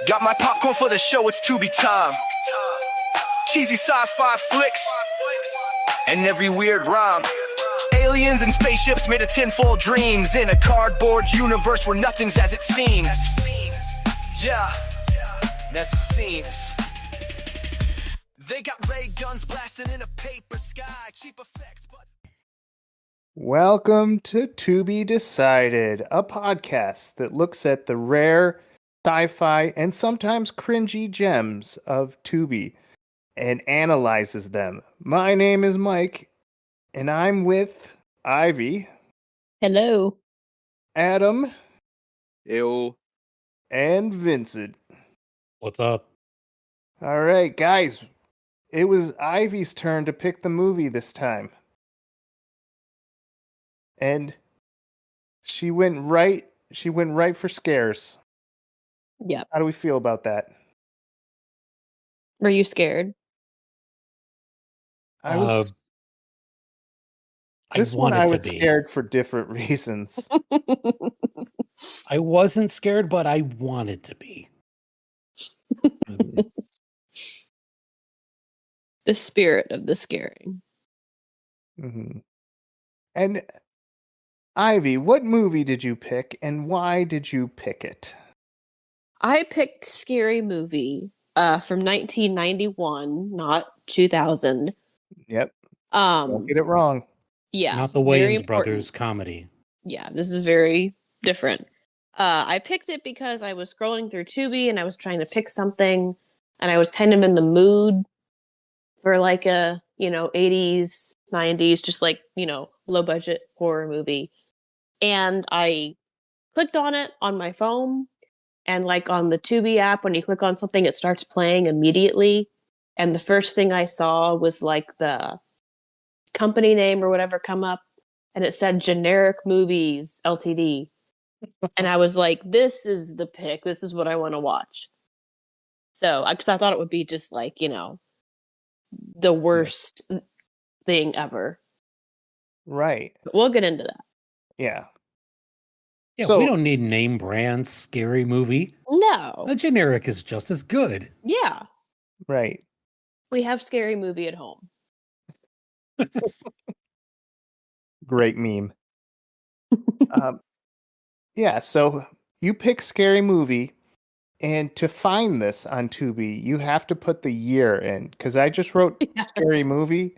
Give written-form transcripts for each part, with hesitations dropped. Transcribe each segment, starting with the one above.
Got my popcorn for the show, it's Tubi time. Cheesy sci-fi flicks and every weird rhyme. Aliens and spaceships made of tinfoil dreams in a cardboard universe where nothing's as it seems. Yeah, as it seems. They got ray guns blasting in a paper sky. Cheap effects, but... Welcome to To Be Decided, a podcast that looks at the rare, sci-fi, and sometimes cringy gems of Tubi and analyzes them. My name is Mike, and I'm with Ivy. Hello. Adam. Ew. And Vincent. What's up? All right, guys. It was Ivy's turn to pick the movie this time. And she went right for scares. Yep. How do we feel about that? Were you scared? I was I this one I wanted was to be. scared for different reasons. I wasn't scared, but I wanted to be. The spirit of the scaring. Mm-hmm. And Ivy, what movie did you pick, and why did you pick it? I picked Scary Movie from 1991, not 2000. Yep. Don't get it wrong. Yeah. Not the Wayans brothers comedy. Yeah, this is very different. I picked it because I was scrolling through Tubi and I was trying to pick something, and I was kind of in the mood for like a, 80s, 90s, just like, low budget horror movie. And I clicked on it on my phone, and like on the Tubi app, when you click on something, it starts playing immediately. And the first thing I saw was like the company name or whatever come up, and it said Generic Movies Ltd. And I was like, this is the pick. This is what I want to watch. So, because I thought it would be just like, the worst thing ever. Right. But we'll get into that. Yeah. Yeah, So- we don't need name brand scary movie. No. A generic is just as good. Yeah. Right. We have Scary Movie at home. Great meme. Yeah, so you pick Scary Movie, and to find this on Tubi, you have to put the year in, because I just wrote Yes. Scary Movie,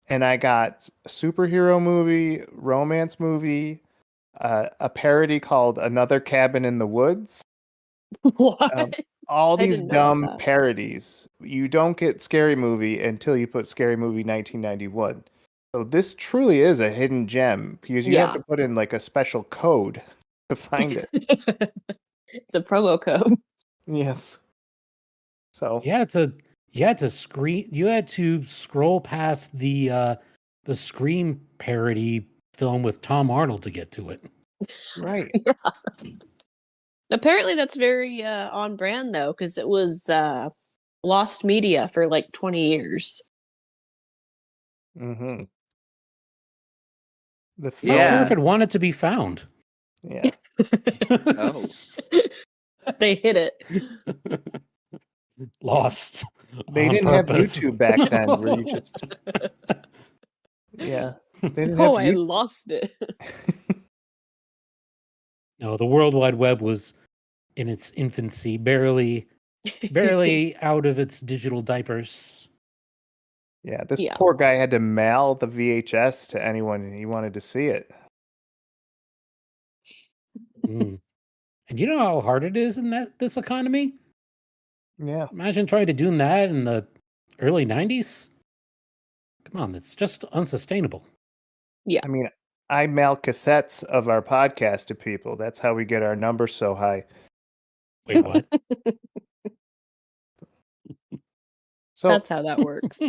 and I got a superhero movie, romance movie, a parody called Another Cabin in the Woods. What? All I these didn't know dumb that. parodies. You don't get Scary Movie until you put Scary Movie 1991. So this truly is a hidden gem, because you have Yeah. to put in like a special code to find it. It's a promo code. Yes. So You had to scroll past the Scream parody film with Tom Arnold to get to it. right. Apparently that's very on brand, though, because it was lost media for like 20 years. Mm-hmm. The Not film, sure if it wanted to be found. yeah. Oh. They hid it. Lost. They on didn't have purpose. YouTube back then, where you just yeah. They didn't have Oh, I YouTube. lost it. No, the World Wide Web was in its infancy, barely out of its digital diapers. Yeah, this Yeah. poor guy had to mail the VHS to anyone he wanted to see it. Mm. And you know how hard it is in this economy? Yeah. Imagine trying to do that in the early 90s. Come on, it's just unsustainable. I mean, I mail cassettes of our podcast to people. That's how we get our numbers so high. Wait, what? So, That's how that works.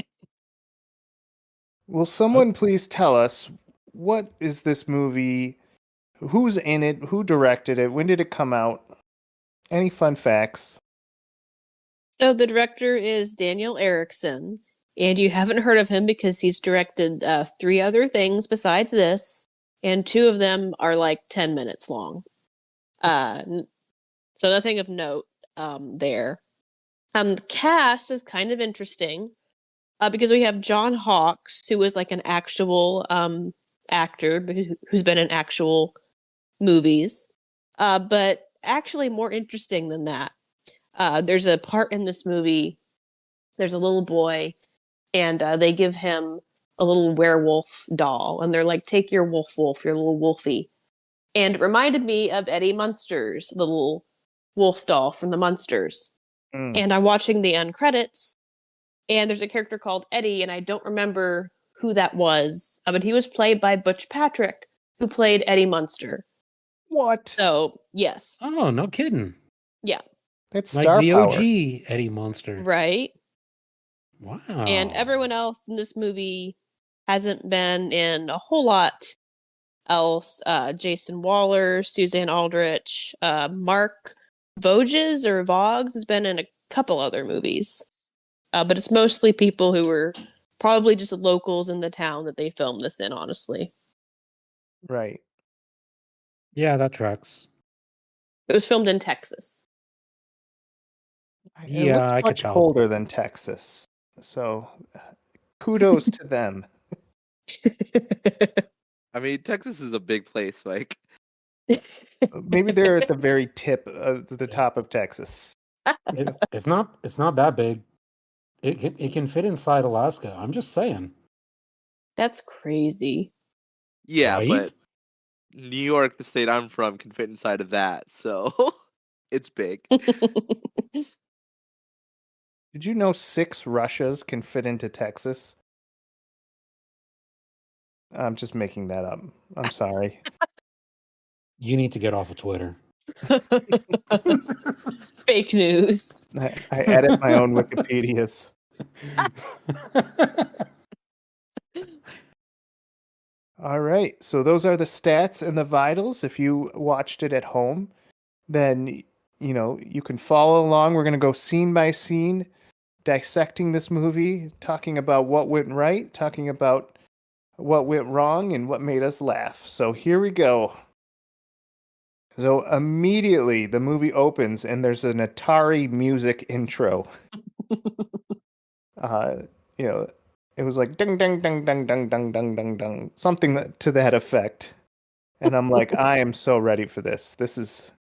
will someone please tell us, what is this movie? Who's in it? Who directed it? When did it come out? Any fun facts? So the director is Daniel Erickson, and you haven't heard of him because he's directed 3 other things besides this, and 2 of them are like 10 minutes long. So nothing of note. there. The cast is kind of interesting because we have John Hawkes, who is like an actual actor who's been in actual movies. But actually, more interesting than that, there's a part in this movie. There's a little boy, and they give him a little werewolf doll, and they're like, "Take your wolf, your little wolfie." And it reminded me of Eddie Munster's little wolf doll from the Munsters. Mm. And I'm watching the end credits, and there's a character called Eddie, and I don't remember who that was, but he was played by Butch Patrick, who played Eddie Munster. What? So, yes. Oh, no kidding. Yeah. That's Like star the power. OG Eddie Monster. Right. Wow. And everyone else in this movie hasn't been in a whole lot else. Jason Waller, Suzanne Aldrich, Mark Voges or Vogs has been in a couple other movies. But it's mostly people who were probably just locals in the town that they filmed this in, honestly. Right. Yeah, that tracks. It was filmed in Texas. It Yeah, looks I could much tell. colder than Texas. So kudos to them. I mean, Texas is a big place, Mike. Maybe they're at the very tip of the top of Texas. It's not that big. It can fit inside Alaska. I'm just saying. That's crazy. Yeah, Right? but New York, the state I'm from, can fit inside of that, so it's big. Did you know 6 Russias can fit into Texas? I'm just making that up. I'm sorry. You need to get off of Twitter. Fake news. I edit my own Wikipedias. All right. So those are the stats and the vitals. If you watched it at home, then you can follow along. We're going to go scene by scene, dissecting this movie, talking about what went right, talking about what went wrong, and what made us laugh. So here we go. So immediately the movie opens and there's an Atari music intro. You know, it was like ding ding ding ding ding ding ding ding ding, something to that effect. And I'm like, I am so ready for this. This is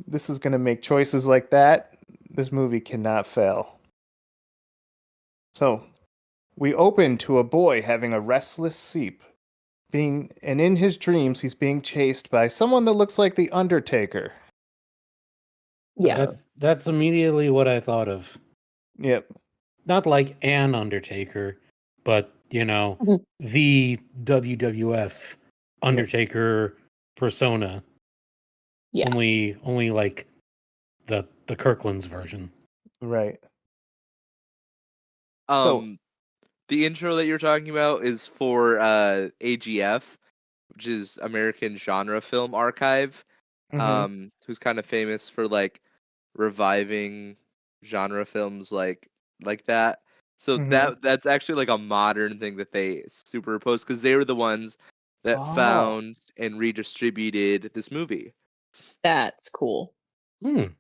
going to make choices like that. This movie cannot fail. So, we open to a boy having a restless sleep, and in his dreams he's being chased by someone that looks like the Undertaker. Yeah. That's immediately what I thought of. Yep. Not like an Undertaker, but Mhm. the WWF Undertaker persona. Yeah. Only like the Kirkland's version. Right. The intro that you're talking about is for AGF, which is American Genre Film Archive, who's kind of famous for like reviving genre films like that. So that's actually like a modern thing that they superimpose because they were the ones that found and redistributed this movie. That's cool. The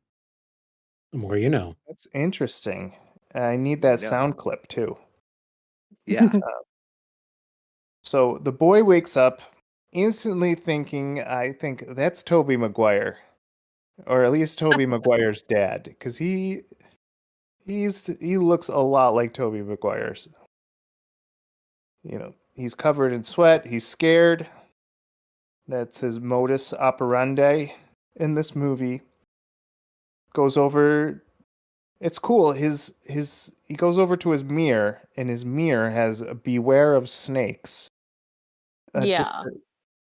more you know. That's interesting. I need that know. sound clip too. Yeah. So the boy wakes up instantly thinking, I think that's Tobey Maguire, or at least Tobey Maguire's dad, because he looks a lot like Tobey Maguire's. He's covered in sweat. He's scared. That's his modus operandi in this movie. Goes over. It's cool. He goes over to his mirror, and his mirror has a "Beware of snakes." Yeah.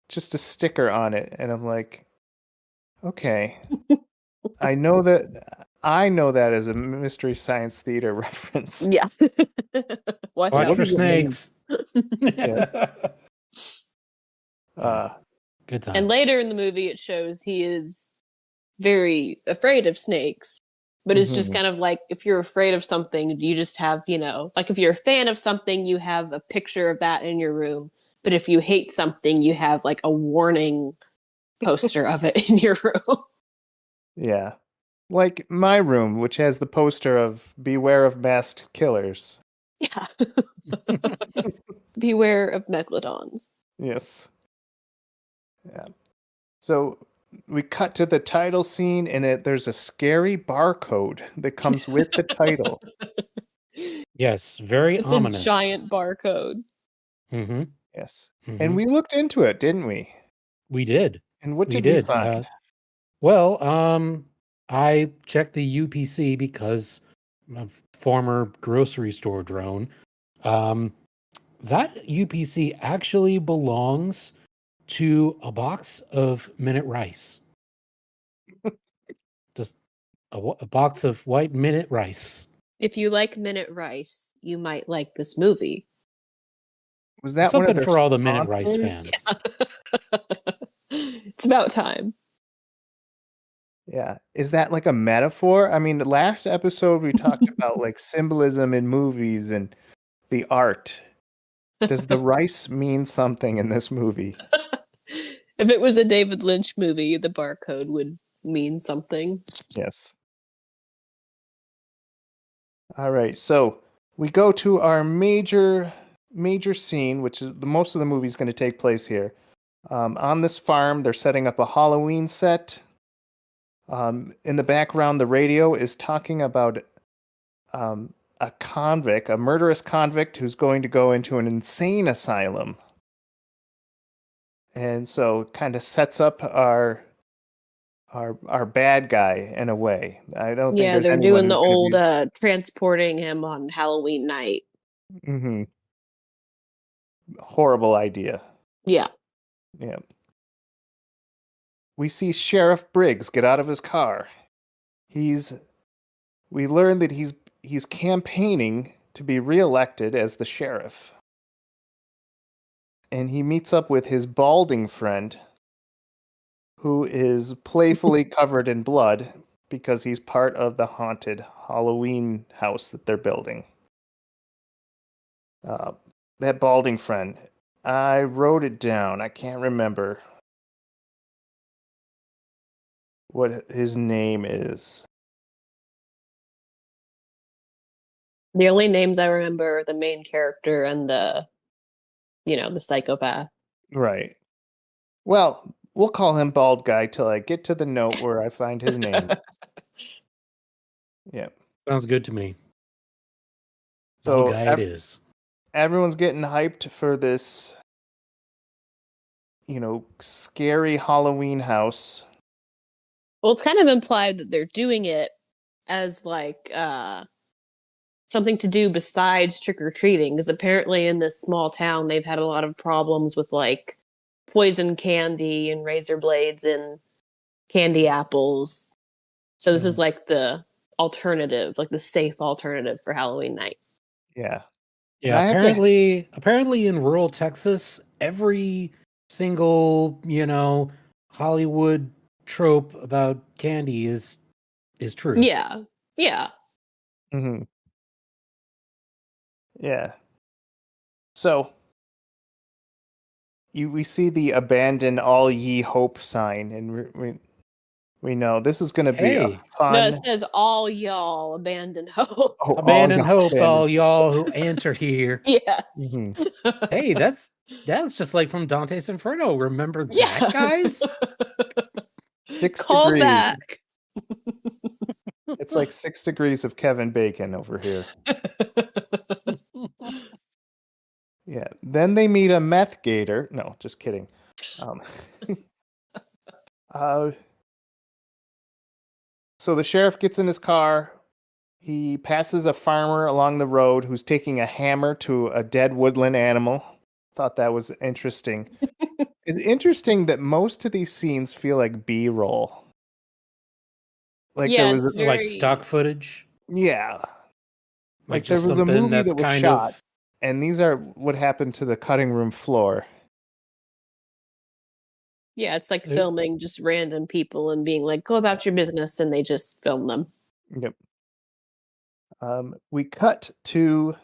Just a sticker on it, and I'm like, okay. I know that as a Mystery Science Theater reference. Yeah. Watch Watch out for snakes. Good times. And later in the movie, it shows he is very afraid of snakes. But it's just kind of like, if you're afraid of something, you just have, like if you're a fan of something, you have a picture of that in your room. But if you hate something, you have like a warning poster of it in your room. Yeah. Like my room, which has the poster of Beware of Masked Killers. Yeah. Beware of megalodons. Yes. Yeah. So we cut to the title scene, and there's a scary barcode that comes with the title. Yes, very It's ominous. a giant barcode. Mm-hmm. Yes. Mm-hmm. And we looked into it, didn't we? We did. And what We did we did. find? I checked the UPC because I'm a former grocery store drone. That UPC actually belongs to a box of minute rice. Just a box of white minute rice. If you like minute rice, you might like this movie. Was that one of Something their for all the minute rice sponsors? fans. It's about time. Yeah. Is that like a metaphor? I mean, last episode we talked about like symbolism in movies and the art. Does the rice mean something in this movie? If it was a David Lynch movie, the barcode would mean something. Yes. All right. So we go to our major scene, which is most of the movie is going to take place here. On this farm, they're setting up a Halloween set. In the background, the radio is talking about a convict, a murderous convict who's going to go into an insane asylum. And so it kind of sets up our bad guy in a way. I don't think Yeah, there's they're anyone doing the who's going old to transporting him on Halloween night. be. Mm-hmm. Horrible idea. Yeah. Yeah. We see Sheriff Briggs get out of his car. We learn that he's campaigning to be reelected as the sheriff. And he meets up with his balding friend, who is playfully covered in blood because he's part of the haunted Halloween house that they're building. That balding friend, I wrote it down. I can't remember what his name is. The only names I remember are the main character and the psychopath. Right. Well, we'll call him Bald Guy till I get to the note where I find his name. Yeah. Sounds good to me. So Guy it is. everyone's getting hyped for this, scary Halloween house. Well, it's kind of implied that they're doing it as like something to do besides trick or treating, because apparently in this small town they've had a lot of problems with like poison candy and razor blades and candy apples. So this is like the alternative, like the safe alternative for Halloween night. Yeah. Yeah, I have apparently in rural Texas, every single, Hollywood trope about candy is true. Yeah. Yeah. Mm-hmm. Yeah. So we see the abandon all ye hope sign, and we know this is going to be a Hey. fun. No, it says all y'all abandon hope. Oh, Abandon hope, abandon. all y'all who enter here. Yes. Mhm. Hey, that's just like from Dante's Inferno. Remember that, Yeah. guys? 6 Call degrees. back. It's like 6 degrees of Kevin Bacon over here. Yeah. Then they meet a meth gator. No, just kidding. So the sheriff gets in his car. He passes a farmer along the road who's taking a hammer to a dead woodland animal. Thought that was interesting. It's interesting that most of these scenes feel like B-roll. Like Yeah, there was, it's Like very- stock footage. yeah. Like there just was a something movie that's that was kind shot, of and these are what happened to the cutting room floor. Yeah, it's like There- filming just random people and being like, go about your business, and they just film them. Yep. We cut to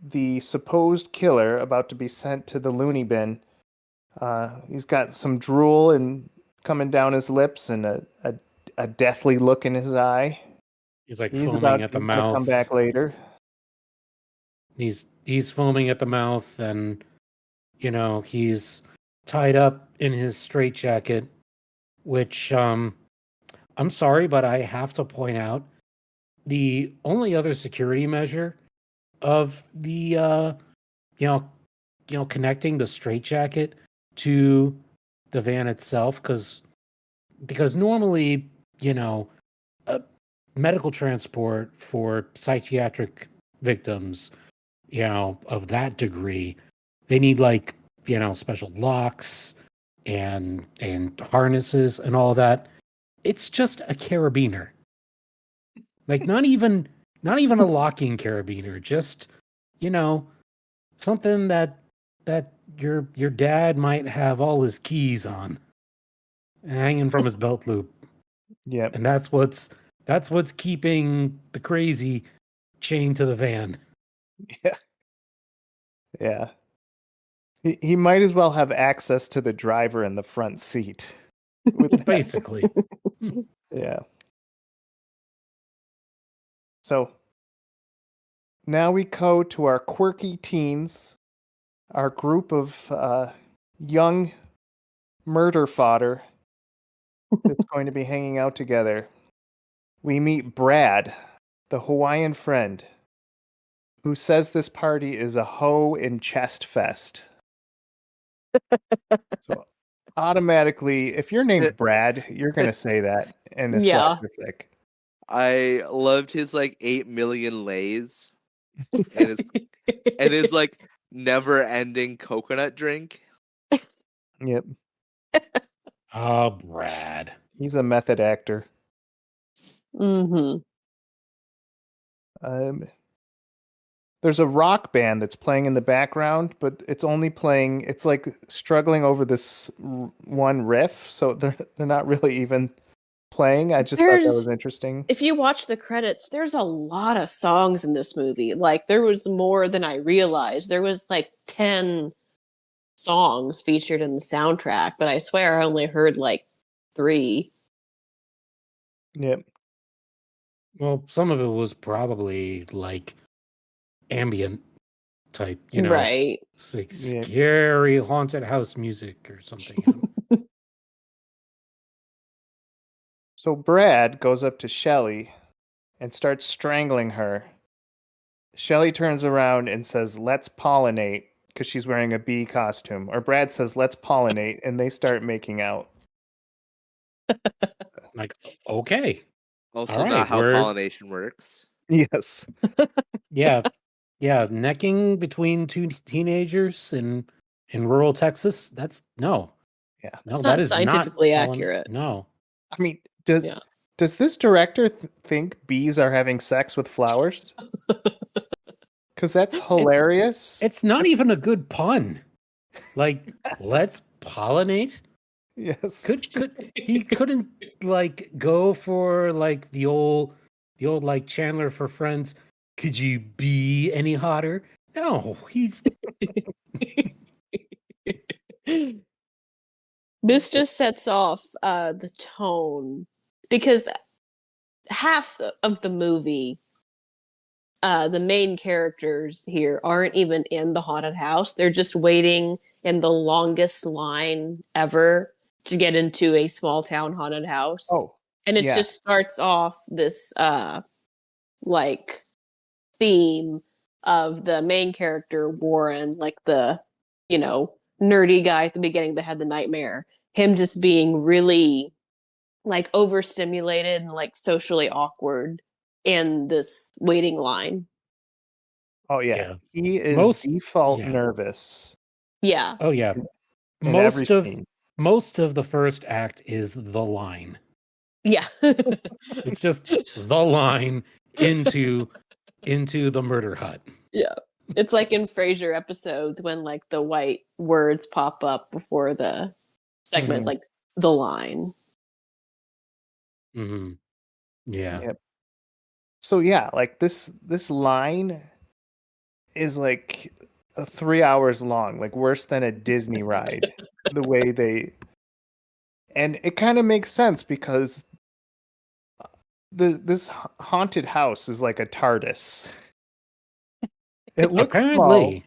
the supposed killer about to be sent to the loony bin. He's got some drool and coming down his lips and a a deathly look in his eye. He's like He's foaming at the gonna come mouth. back later. He's foaming at the mouth, and he's tied up in his straitjacket, which I'm sorry, but I have to point out the only other security measure of the you know connecting the straitjacket to the van itself, because normally uh, medical transport for psychiatric victims of that degree, they need like special locks and harnesses and all that. It's just a carabiner, like not even a locking carabiner, just you know something that your dad might have all his keys on hanging from his belt loop. Yep. And that's what's keeping the crazy chained to the van. Yeah. Yeah. He might as well have access to the driver in the front seat. With that. Basically. Yeah. So now we go to our quirky teens, our group of young murder fodder that's going to be hanging out together. We meet Brad, the Hawaiian friend, who says this party is a hoe and chest fest. So automatically, if you're named Brad, you're going to say that in a Yeah. slapstick. I loved his like 8 million lays and his like never ending coconut drink. Yep. Oh, Brad. He's a method actor. Mm-hmm. There's a rock band that's playing in the background, but it's only playing. It's like struggling over this one riff, so they're not really even playing. I just thought that was interesting. If you watch the credits, there's a lot of songs in this movie. Like there was more than I realized. There was like 10 songs featured in the soundtrack, but I swear I only heard like 3. Yep. Well, some of it was probably like ambient type, Right. it's like Yeah. scary haunted house music or something. So Brad goes up to Shelly and starts strangling her. Shelly turns around and says, "Let's pollinate," because she's wearing a bee costume. Or Brad says, "Let's pollinate," and they start making out. Like, okay. Also, All right, not how pollination works. Yes. Yeah. Yeah, necking between two teenagers in rural Texas. That's no. Yeah. No, It's that not is scientifically not accurate. No. I mean, Yeah. does this director think bees are having sex with flowers? Because that's hilarious. It's not even a good pun. Like, let's pollinate? Yes. He couldn't like go for like the old like Chandler for Friends. Could you be any hotter? No, he's This just sets off the tone because half of the movie, the main characters here aren't even in the haunted house. They're just waiting in the longest line ever to get into a small town haunted house. Oh, and it yeah. just starts off this like theme of the main character Warren, like the nerdy guy at the beginning that had the nightmare, him just being really like overstimulated and like socially awkward in this waiting line. Oh yeah. Yeah. He is Most- default yeah. nervous Yeah. Oh yeah. in every scene. Most of the first act is the line. Yeah. It's just the line into the murder hut. Yeah. It's like in Frasier episodes when like the white words pop up before the segment. It's Mhm. like the line. Mm-hmm. Yeah. Yep. So yeah, like this line is like 3 hours long, like worse than a Disney ride. The way and it kind of makes sense because this haunted house is like a TARDIS. It looks small, Apparently.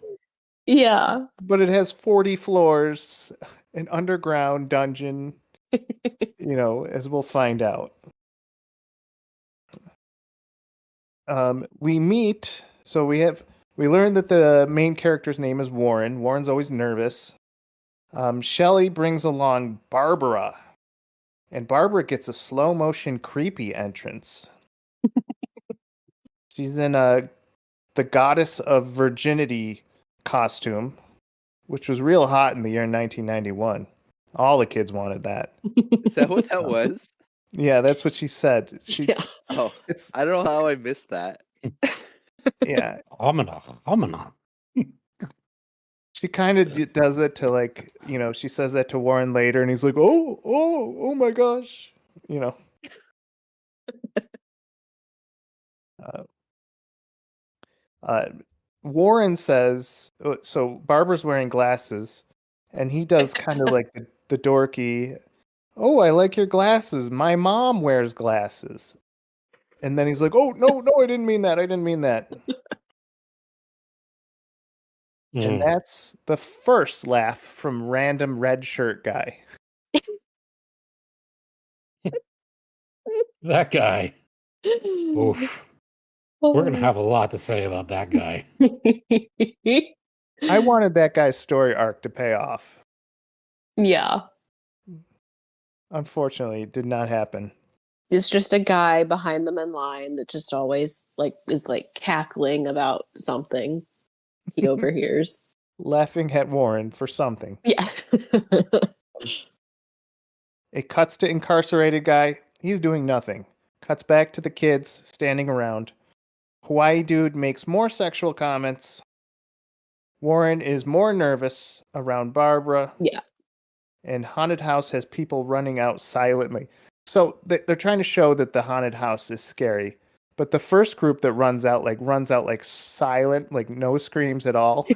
Yeah. but it has 40 floors, an underground dungeon, as we'll find out. We meet, so we learn that the main character's name is Warren. Warren's always nervous. Shelley brings along Barbara, and Barbara gets a slow motion creepy entrance. She's in the goddess of virginity costume, which was real hot in the year 1991. All the kids wanted that. Is that what that was? Yeah, that's what she said. Yeah. Oh, It's I don't know how I missed that. yeah. Amina. She kind of does it to she says that to Warren later, and he's like, oh my gosh, you know. Uh, Warren says, so Barbara's wearing glasses, and he does kind of like the dorky, oh, I like your glasses. My mom wears glasses. And then he's like, oh, no, I didn't mean that. I didn't mean that. And that's the first laugh from random red shirt guy. That guy. Oof. We're going to have a lot to say about that guy. I wanted that guy's story arc to pay off. Yeah. Unfortunately, it did not happen. It's just a guy behind them in line that just always is cackling about something he overhears. Laughing at Warren for something. Yeah. It cuts to incarcerated guy. He's doing nothing. Cuts back to the kids standing around. Hawaii dude makes more sexual comments. Warren is more nervous around Barbara. Yeah. And haunted house has people running out silently. So they're trying to show that the haunted house is scary. But the first group that runs out silent, like no screams at all.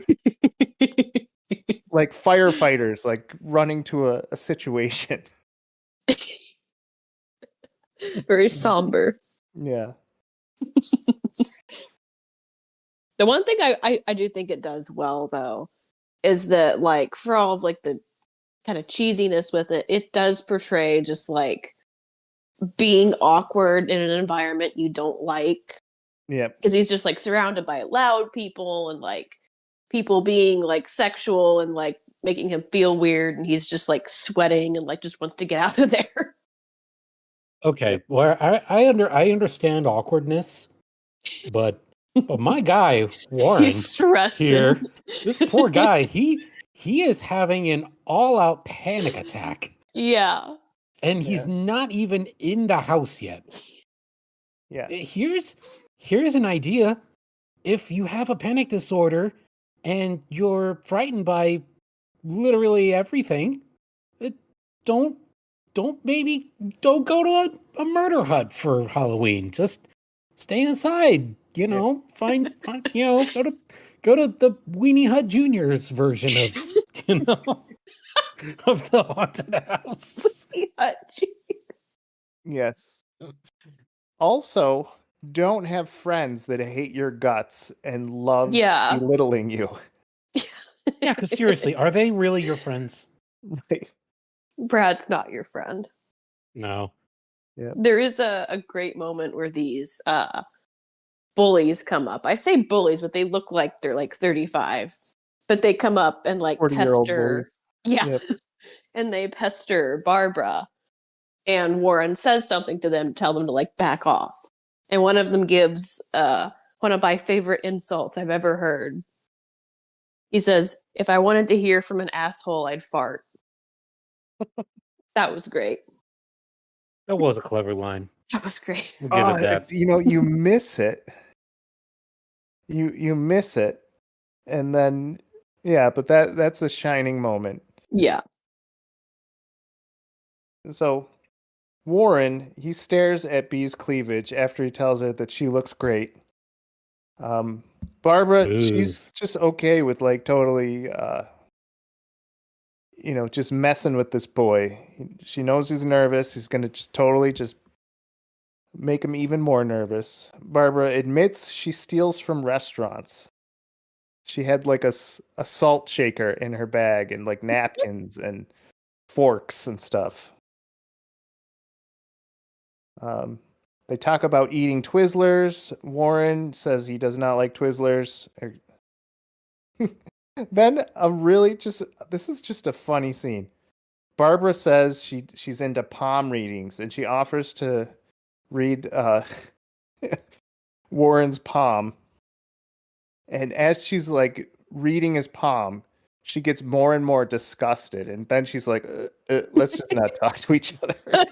Like firefighters, like running to a situation. Very somber. Yeah. The one thing I do think it does well, though, is that, for all of, the kind of cheesiness with it, it does portray just, being awkward in an environment you don't like. Yeah. Because he's just, surrounded by loud people and, people being, sexual and, making him feel weird, and he's just, sweating and, just wants to get out of there. Okay, well, I understand awkwardness, but my guy Warren He's stressing. here, this poor guy, he is having an all-out panic attack, Yeah. and he's not even in the house yet. Yeah. Here's an idea: if you have a panic disorder and you're frightened by literally everything, don't go to a murder hut for Halloween. Just stay inside. Find go to the Weenie Hut Junior's version of of the haunted house. Yes. Also, don't have friends that hate your guts and love belittling you. Yeah, because seriously, are they really your friends? Brad's not your friend. No. Yeah. There is a great moment where these bullies come up. I say bullies, but they look like they're 35. But they come up and 40-year-old pester. bullies. Yeah. Yep. And they pester Barbara. And Warren says something to them, tell them to back off. And one of them gives one of my favorite insults I've ever heard. He says, "If I wanted to hear from an asshole, I'd fart." That was great. That was a clever line. That was great. We'll give it that. You miss it. You miss it. And then but that's a shining moment. Yeah. So Warren, he stares at Bee's cleavage after he tells her that she looks great. Barbara, she's just okay with totally just messing with this boy. She knows he's nervous. He's gonna just totally just make him even more nervous. Barbara admits she steals from restaurants. She had like a salt shaker in her bag and like napkins and forks and stuff. They talk about eating Twizzlers. Warren says he does not like Twizzlers. Then this is just a funny scene. Barbara says she's into palm readings and she offers to read Warren's palm. And as she's like reading his palm, she gets more and more disgusted. And then she's like, let's just not talk to each other.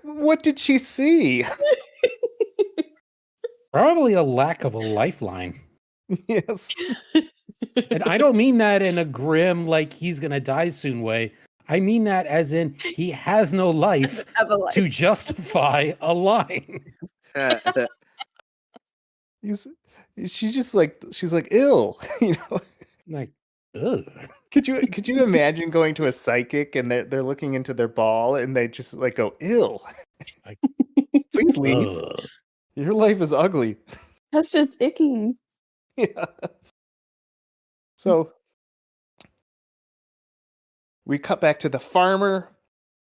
What did she see? Probably a lack of a lifeline. Yes. And I don't mean that in a grim, like he's gonna die soon way. I mean that as in he has no life Have a life. to justify a line. She's like ill, you know. Like, ugh. Could you imagine going to a psychic and they're looking into their ball and they just like go ill? Like, Please leave. ugh. Your life is ugly. That's just icky. Yeah. So we cut back to the farmer.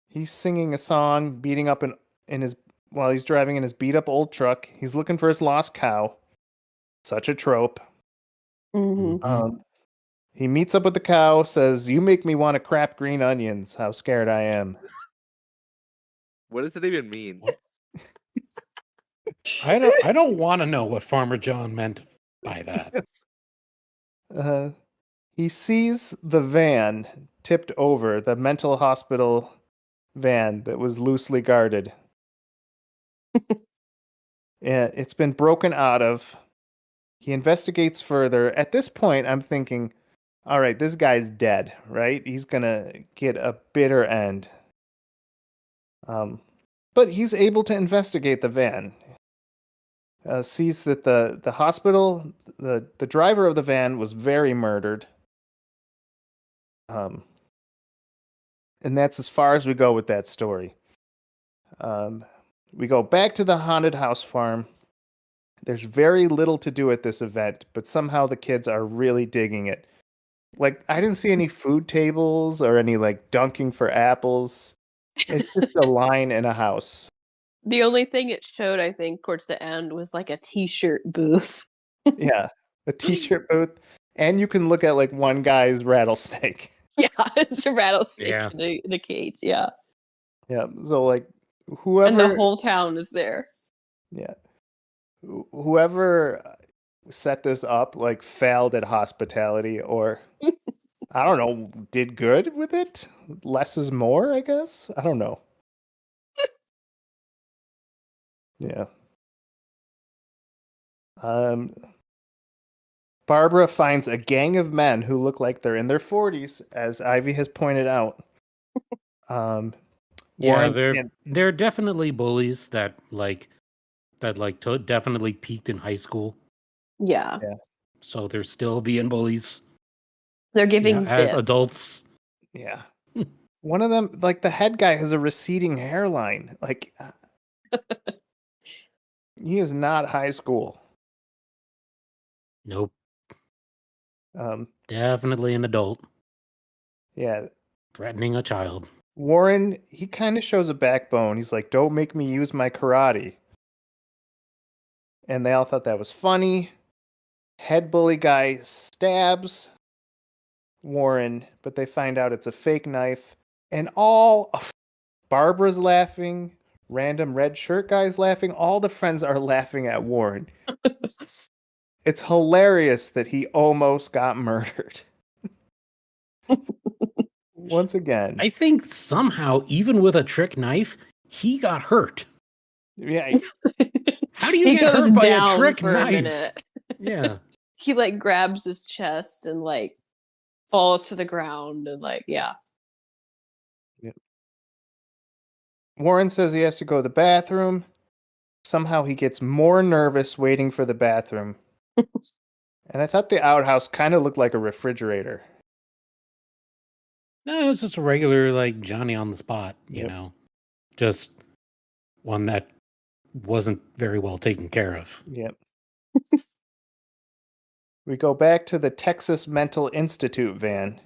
He's singing a song, beating up in his while he's driving in his beat up old truck. He's looking for his lost cow. Such a trope. Mm-hmm. He meets up with the cow, says, "You make me want to crap green onions. How scared I am." What does it even mean? I don't want to know what Farmer John meant by that. He sees the van tipped over, the mental hospital van that was loosely guarded. Yeah, it's been broken out of. He investigates further. At this point, I'm thinking, all right, this guy's dead, right? He's gonna get a bitter end. But he's able to investigate the van. Sees that the hospital, the driver of the van was very murdered. And that's as far as we go with that story. We go back to the haunted house farm. There's very little to do at this event, but somehow the kids are really digging it. Like, I didn't see any food tables or any like dunking for apples. It's just a line in a house. The only thing it showed, I think, towards the end was like a t-shirt booth. Yeah, a t-shirt booth, and you can look at like one guy's rattlesnake. Yeah, it's a rattlesnake Yeah. in the cage. Yeah. Yeah, so like whoever, And the whole town is there. yeah, whoever set this up like failed at hospitality, or I don't know, did good with it. Less is more, I guess. I don't know. Yeah. Barbara finds a gang of men who look like they're in their 40s, as Ivy has pointed out. Yeah, Warren they're definitely bullies that definitely peaked in high school. Yeah. So they're still being bullies. They're giving as bit. adults. Yeah. One of them, like the head guy, has a receding hairline. Like, he is not high school. Nope. Um, Definitely an adult yeah. threatening a child. Warren, he kind of shows a backbone. He's like, "Don't make me use my karate." And they all thought that was funny. Head bully guy stabs Warren, but they find out it's a fake knife. And all of Barbara's laughing, random red shirt guy's laughing, all the friends are laughing at Warren. It's hilarious that he almost got murdered. Once again. I think somehow, even with a trick knife, he got hurt. Yeah. How do you He get goes hurt by a down trick for a knife? minute. Yeah. He like grabs his chest and like falls to the ground and like, yeah. Warren says he has to go to the bathroom. Somehow he gets more nervous waiting for the bathroom. And I thought the outhouse kind of looked like a refrigerator. No, it was just a regular like Johnny on the spot, you Yep. know. Just one that wasn't very well taken care of. Yep. We go back to the Texas Mental Institute van.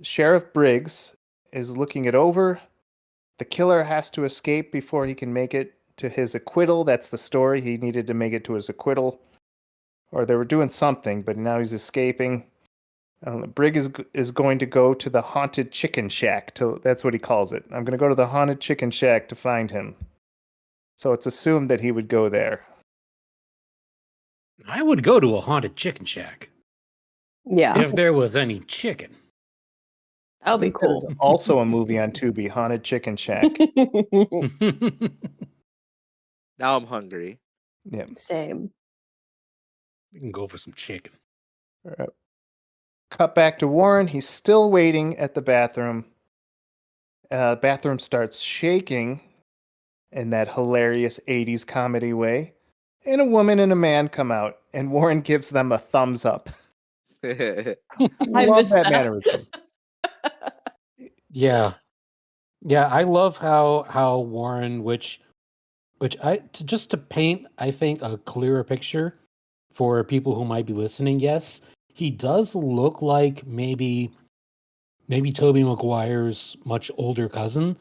Sheriff Briggs is looking it over. The killer has to escape before he can make it to his acquittal. That's the story. He needed to make it to his acquittal. Or they were doing something, but now he's escaping. Briggs is going to go to the haunted chicken shack. That's what he calls it. I'm going to go to the haunted chicken shack to find him. So it's assumed that he would go there. I would go to a haunted chicken shack Yeah, if there was any chicken. that would be cool. There's also a movie on Tubi, Haunted Chicken Shack. Now I'm hungry. Yeah. Same. You can go for some chicken. Cut back to Warren. He's still waiting at the bathroom. Bathroom starts shaking in that hilarious 80s comedy way. And a woman and a man come out, and Warren gives them a thumbs up. I Love missed that that. mannerism. Yeah. Yeah, I love how Warren, which just to paint, I think, a clearer picture for people who might be listening, yes, he does look like maybe Tobey Maguire's much older cousin,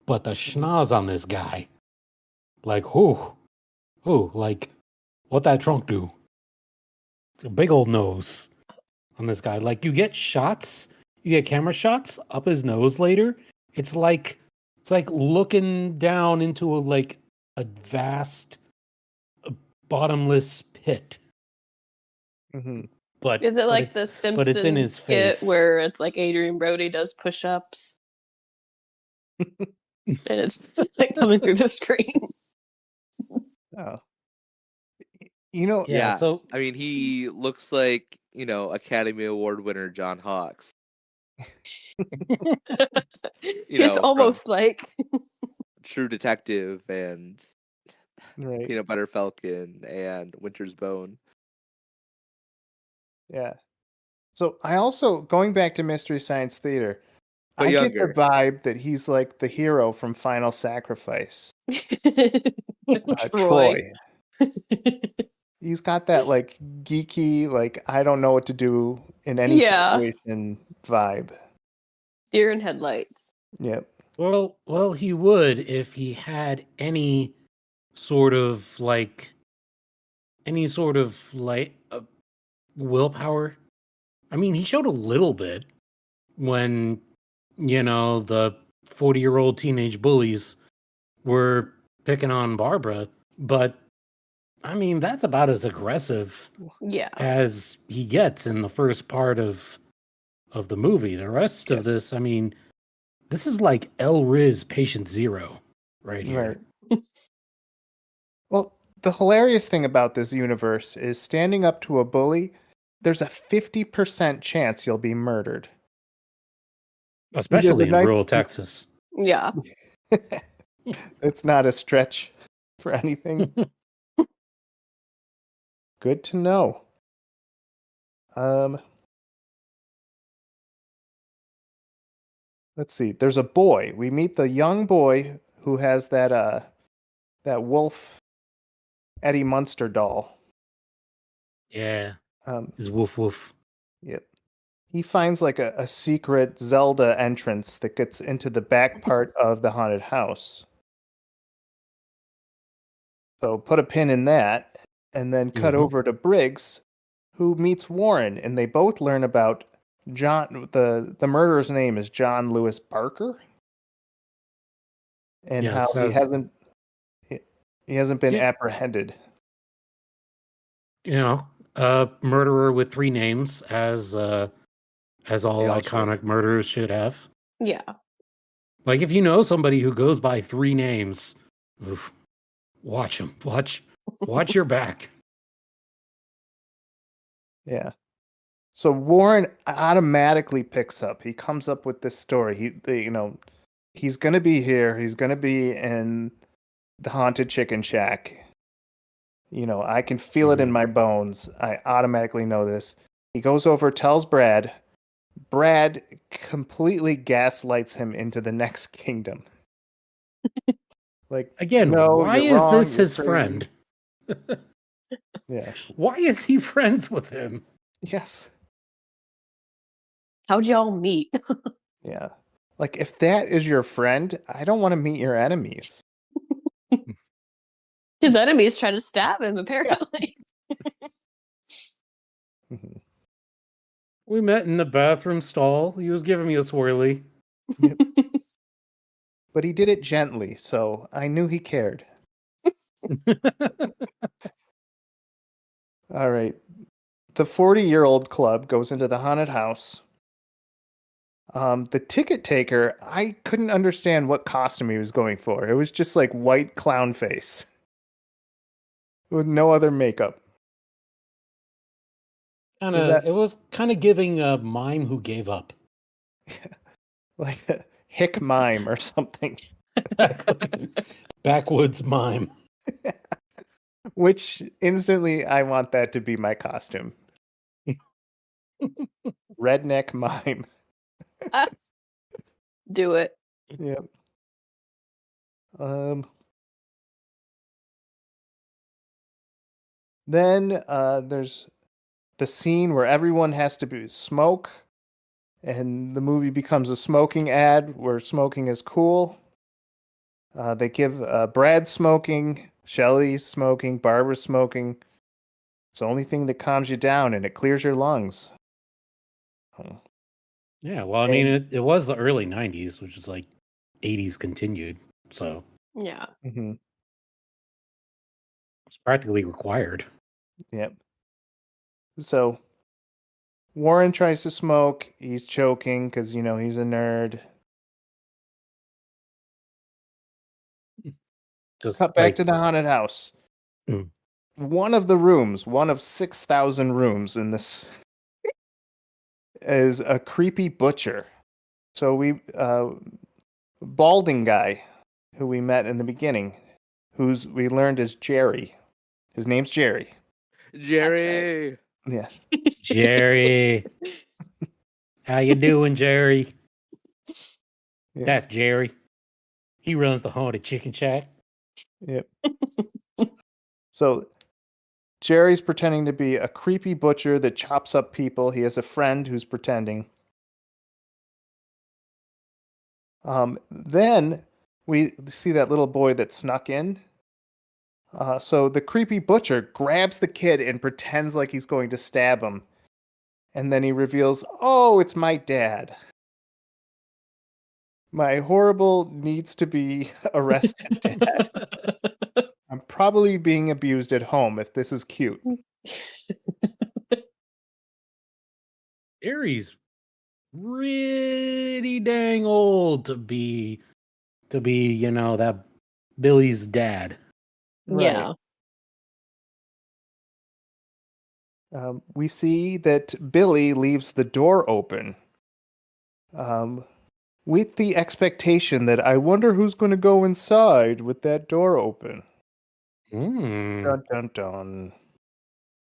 but the schnoz on this guy, like like what that trunk do? A big old nose on this guy. Like you get camera shots up his nose later. It's like looking down into a vast bottomless pit. Mm-hmm. But Is it but like it's- the but Simpsons it's in his skit face. where it's like Adrian Brody does push-ups and it's like coming through the screen? Oh. You know, Yeah, so I mean, he looks like, Academy Award winner John Hawkes. It's from almost like True Detective and right. Peanut Butter Falcon and Winter's Bone. Yeah. So I also, going back to Mystery Science Theater, But I younger. get the vibe that he's like the hero from Final Sacrifice. Troy. He's got that like geeky, like I don't know what to do in any Yeah. situation vibe. Deer in headlights. Yep. well, he would if he had any sort of willpower. I mean, he showed a little bit when the 40-year-old teenage bullies were picking on Barbara, but I mean, that's about as aggressive Yeah. as he gets in the first part of the movie. The rest of Yes. this, I mean, this is like El Riz Patient Zero right here. Right. Well, the hilarious thing about this universe is standing up to a bully, there's a 50% chance you'll be murdered. Especially in night- rural Texas. Yeah. It's not a stretch for anything. Good to know. Let's see. There's a boy. We meet the young boy who has that wolf Eddie Munster doll. Yeah, Um, is woof woof. Yep. He finds like a secret Zelda entrance that gets into the back part of the haunted house. So put a pin in that, and then cut Mhm. over to Briggs, who meets Warren, and they both learn about John. The murderer's name is John Lewis Barker, and Yes, how he hasn't been Yeah. apprehended. A murderer with 3 names, as all They all iconic murderers should have. Yeah. Like if you know somebody who goes by 3 names, oof, watch them. Watch your back. Yeah. So Warren automatically picks up. He comes up with this story. He's going to be here. He's going to be in the haunted chicken shack. I can feel it in my bones. I automatically know this. He goes over, tells Brad. Brad completely gaslights him into the next kingdom. Like, Again, no, why you're is wrong, this you're his crazy. friend? Yeah. Why is he friends with him? Yes. How'd y'all meet? Yeah. Like, if that is your friend, I don't want to meet your enemies. His enemies try to stab him, apparently. Mhm. We met in the bathroom stall. He was giving me a swirly. Yep. But he did it gently, so I knew he cared. All right. The 40-year-old club goes into the haunted house. The ticket taker, I couldn't understand what costume he was going for. It was just like white clown face with no other makeup. Is that It was kind of giving a mime who gave up. like a hick mime or something? Backwoods mime. Which instantly I want that to be my costume. Redneck mime. Do it. Yep. Then there's the scene where everyone has to smoke, and the movie becomes a smoking ad where smoking is cool. They give Brad smoking, Shelley smoking, Barbara smoking. It's the only thing that calms you down and it clears your lungs. Oh. Yeah, well, I mean, it was the early 90s, which is like 80s continued. So Yeah. Mm-hmm. it's practically required. Yep. So Warren tries to smoke. He's choking because, he's a nerd. Just Cut back to the haunted house. Mm. One of the rooms, one of 6,000 rooms in this, is a creepy butcher. So balding guy who we met in the beginning, we learned is Jerry. His name's Jerry. Jerry. Yeah. Jerry. How you doing, Jerry? Yeah. That's Jerry. He runs the haunted chicken shack. Yep. So Jerry's pretending to be a creepy butcher that chops up people. He has a friend who's pretending. Then we see that little boy that snuck in. So the creepy butcher grabs the kid and pretends like he's going to stab him. And then he reveals, oh, it's my dad. My horrible needs to be arrested dad. I'm probably being abused at home if this is cute. Jerry's pretty dang old to be, that Billy's dad. Yeah. We see that Billy leaves the door open with the expectation that I wonder who's going to go inside with that door open. Dun, dun, dun.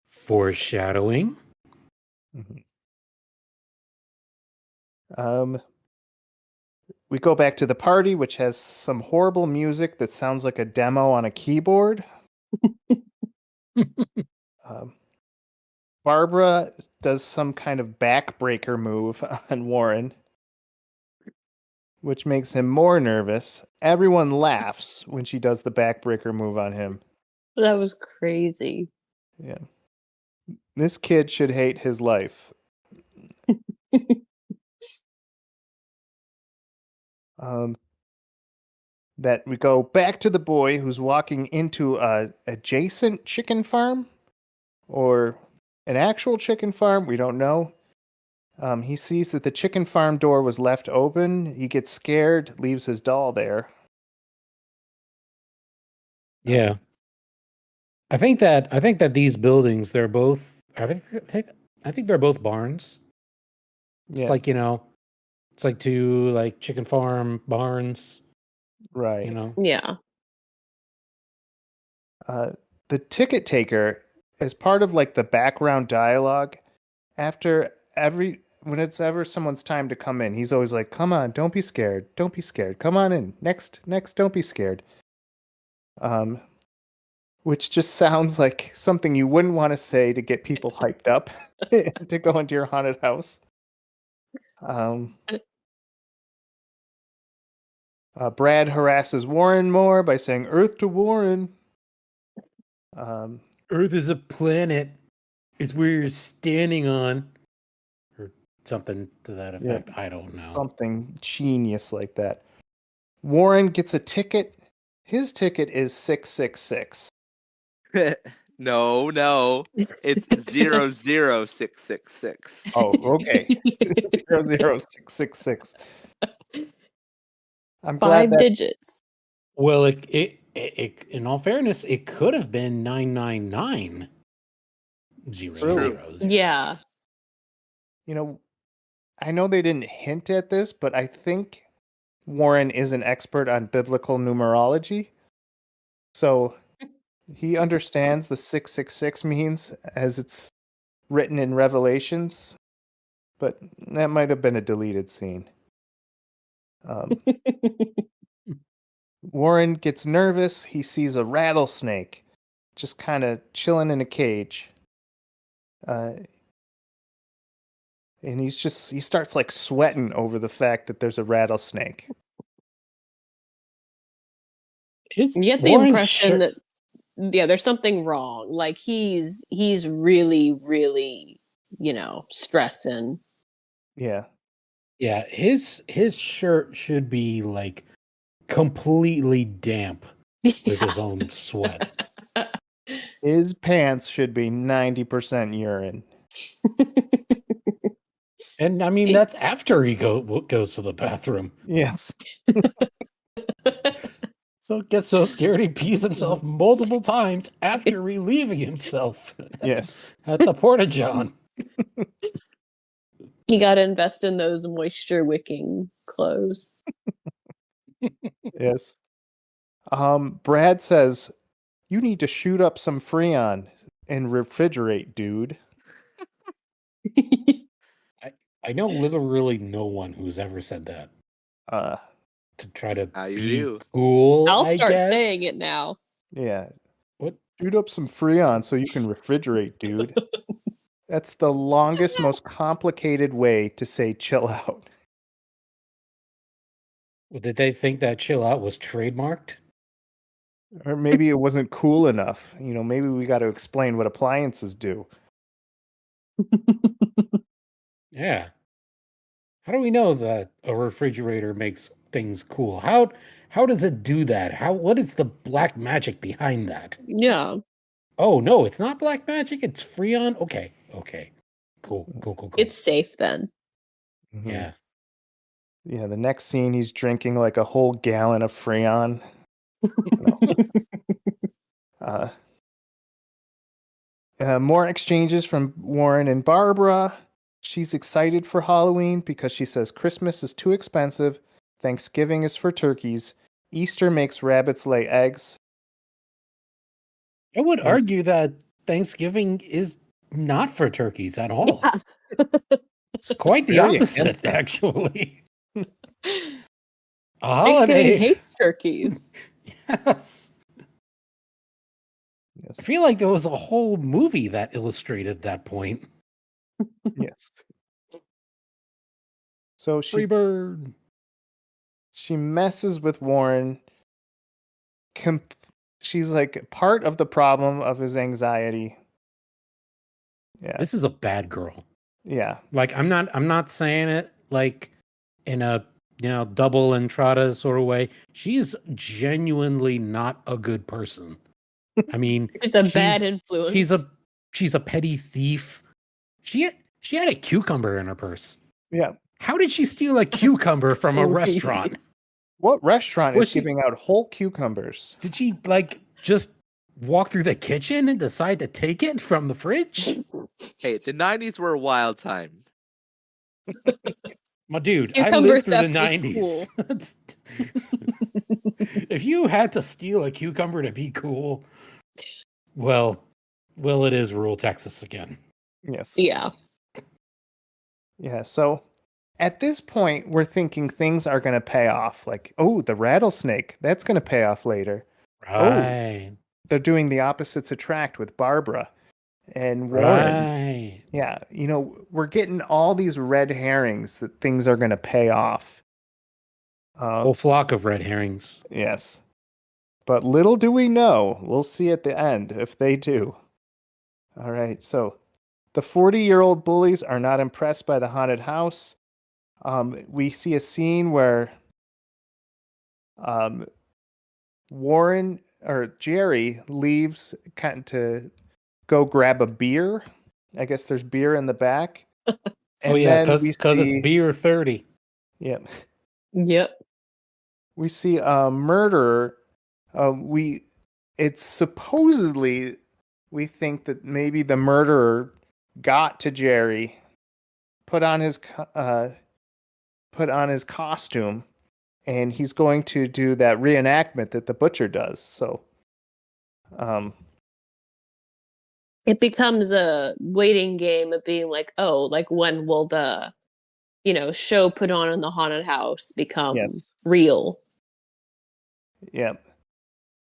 Foreshadowing. Mhm. We go back to the party, which has some horrible music that sounds like a demo on a keyboard. Barbara does some kind of backbreaker move on Warren, which makes him more nervous. Everyone laughs when she does the backbreaker move on him. That was crazy. Yeah. This kid should hate his life. That we go back to the boy who's walking into a adjacent chicken farm or an actual chicken farm. We don't know. He sees that the chicken farm door was left open. He gets scared, leaves his doll there. Yeah. I think that these buildings, they're both I think they're both barns. It's Yeah, like, it's like two like chicken farm barns, right. Yeah. The ticket taker, as part of like the background dialogue, after when it's ever someone's time to come in, he's always like, "Come on, don't be scared. Don't be scared. Come on in. Next, don't be scared." which just sounds like something you wouldn't want to say to get people hyped up to go into your haunted house. Brad harasses Warren more by saying "Earth to Warren." Earth is a planet. It's where you're standing on, or something to that effect. I don't know. Something genius like that. Warren gets a ticket. His ticket is 666. No, it's 00666. Oh, okay. 00666. I'm glad 5 that digits. Well, it in all fairness, it could have been 999 000. Yeah. I know they didn't hint at this, but I think Warren is an expert on biblical numerology. So he understands the 666 means as it's written in Revelations, but that might have been a deleted scene. Warren gets nervous. He sees a rattlesnake just kind of chilling in a cage. And he starts like sweating over the fact that there's a rattlesnake. You get the impression that there's something wrong. Like he's really, really, stressing. Yeah. Yeah, his shirt should be like completely damp with his own sweat. His pants should be 90% urine. And I mean, that's after he goes to the bathroom. Yes. So gets so scared he pees himself multiple times after relieving himself. Yes. At the Porta-John. You got to invest in those moisture wicking clothes. Yes. Brad says, "You need to shoot up some Freon and refrigerate, dude." I know literally no one who's ever said that. To try to be cool. I'll I start guess. saying it now. Yeah. What? Shoot up some Freon so you can refrigerate, dude. That's the longest, most complicated way to say chill out. Well, did they think that chill out was trademarked? Or maybe it wasn't cool enough. Maybe we got to explain what appliances do. Yeah. How do we know that a refrigerator makes things cool? How does it do that? What is the black magic behind that? Yeah. Oh no, it's not black magic, it's Freon. Okay. Cool. It's safe then. Mm-hmm. Yeah. Yeah, the next scene he's drinking like a whole gallon of Freon. More exchanges from Warren and Barbara. She's excited for Halloween because she says Christmas is too expensive, Thanksgiving is for turkeys, Easter makes rabbits lay eggs. I would argue that Thanksgiving is not for turkeys at all. Yeah. It's quite the Very opposite, actually. Thanksgiving hates turkeys. Yes. I feel like there was a whole movie that illustrated that point. Yes. So Freebird. She messes with Warren. She's like part of the problem of his anxiety. Yeah. This is a bad girl. Yeah. Like I'm not saying it like in a double entrada sort of way. She's genuinely not a good person. I mean, she's a bad influence. She's a petty thief. She had a cucumber in her purse. Yeah. How did she steal a cucumber from a restaurant? What restaurant is giving out whole cucumbers? Did she just walk through the kitchen and decide to take it from the fridge? Hey, the 90s were a wild time. My dude, cucumber I lived through the theft 90s. was cool. If you had to steal a cucumber to be cool, well, it is rural Texas again. Yes. Yeah. Yeah, so at this point, we're thinking things are going to pay off. Like, oh, the rattlesnake, that's going to pay off later. Right. They're doing the opposites attract with Barbara and Warren. Right. Yeah, we're getting all these red herrings that things are going to pay off. Whole flock of red herrings. Yes. But little do we know. We'll see at the end if they do. All right, so the 40-year-old bullies are not impressed by the haunted house. We see a scene where Warren or Jerry leaves kind to go grab a beer. I guess there's beer in the back. Oh And yeah, then because it's beer 30. Yep. Yep. We see a murderer. It's supposedly we think that maybe the murderer got to Jerry, put on his costume, and he's going to do that reenactment that the butcher does. So, It becomes a waiting game of being like, oh, like when will the, show put on in the haunted house become yes, real? yeah.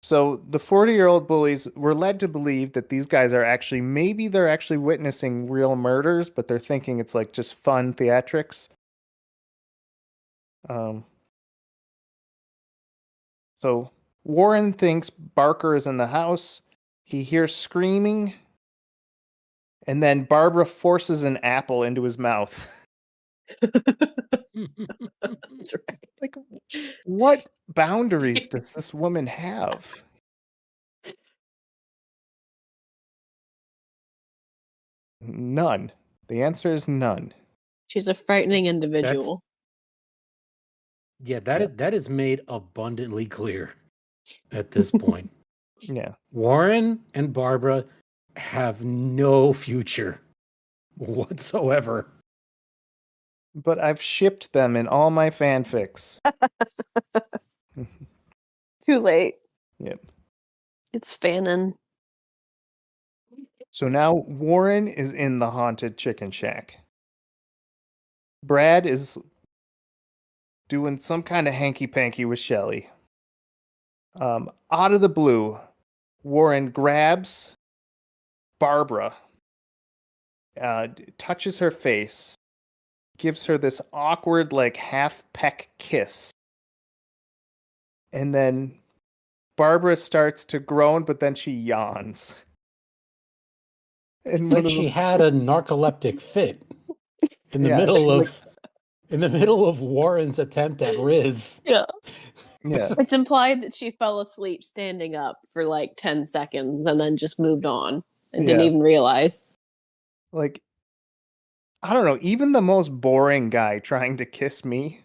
So the 40-year-old bullies were led to believe that these guys are maybe they're actually witnessing real murders, but they're thinking it's like just fun theatrics. So Warren thinks Barker is in the house. He hears screaming, and then Barbara forces an apple into his mouth. That's right. Like, what boundaries does this woman have? None. The answer is none. She's a frightening individual. Yeah, that is made abundantly clear at this point. Yeah. Warren and Barbara have no future whatsoever. But I've shipped them in all my fanfics. Too late. Yep. It's fanning. So now Warren is in the haunted chicken shack. Brad is doing some kind of hanky-panky with Shelly. Out of the blue, Warren grabs Barbara, touches her face, gives her this awkward, like, half-peck kiss. And then Barbara starts to groan, but then she yawns. And It's like she had a narcoleptic fit in the middle of Warren's attempt at Riz. Yeah. Yeah. It's implied that she fell asleep standing up for like 10 seconds and then just moved on and didn't even realize. Like, I don't know, even the most boring guy trying to kiss me,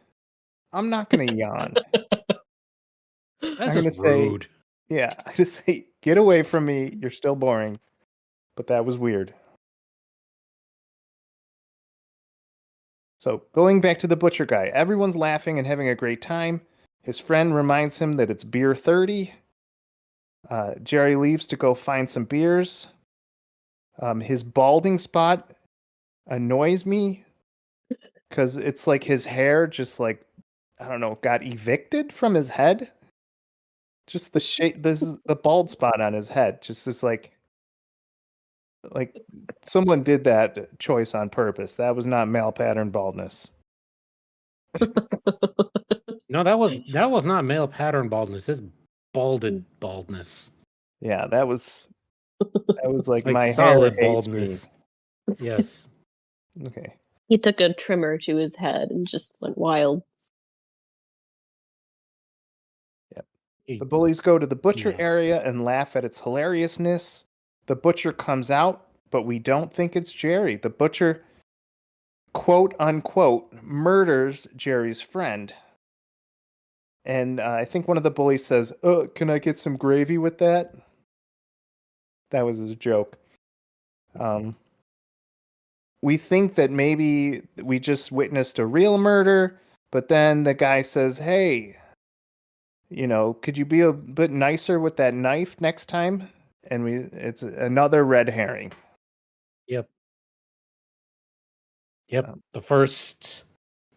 I'm not going to yawn. That's I'm just gonna rude. say, yeah, I just say, get away from me. You're still boring. But that was weird. So, going back to the butcher guy, everyone's laughing and having a great time. His friend reminds him that it's beer 30. Jerry leaves to go find some beers. His balding spot annoys me because it's like his hair just like, I don't know, got evicted from his head. Just the shape, this is the bald spot on his head. Just this like someone did that choice on purpose. That was not male pattern baldness. No, that was not male pattern baldness. It's balded baldness. Yeah, that was like my solid hair hates baldness. Yes. me. Okay. He took a trimmer to his head and just went wild. The bullies go to the butcher area and laugh at its hilariousness. The butcher comes out, but we don't think it's Jerry. The butcher, quote unquote, murders Jerry's friend. And I think one of the bullies says, "Oh, can I get some gravy with that?" That was his joke. We think that maybe we just witnessed a real murder, but then the guy says, "Hey, could you be a bit nicer with that knife next time?" And it's another red herring. Yep. The first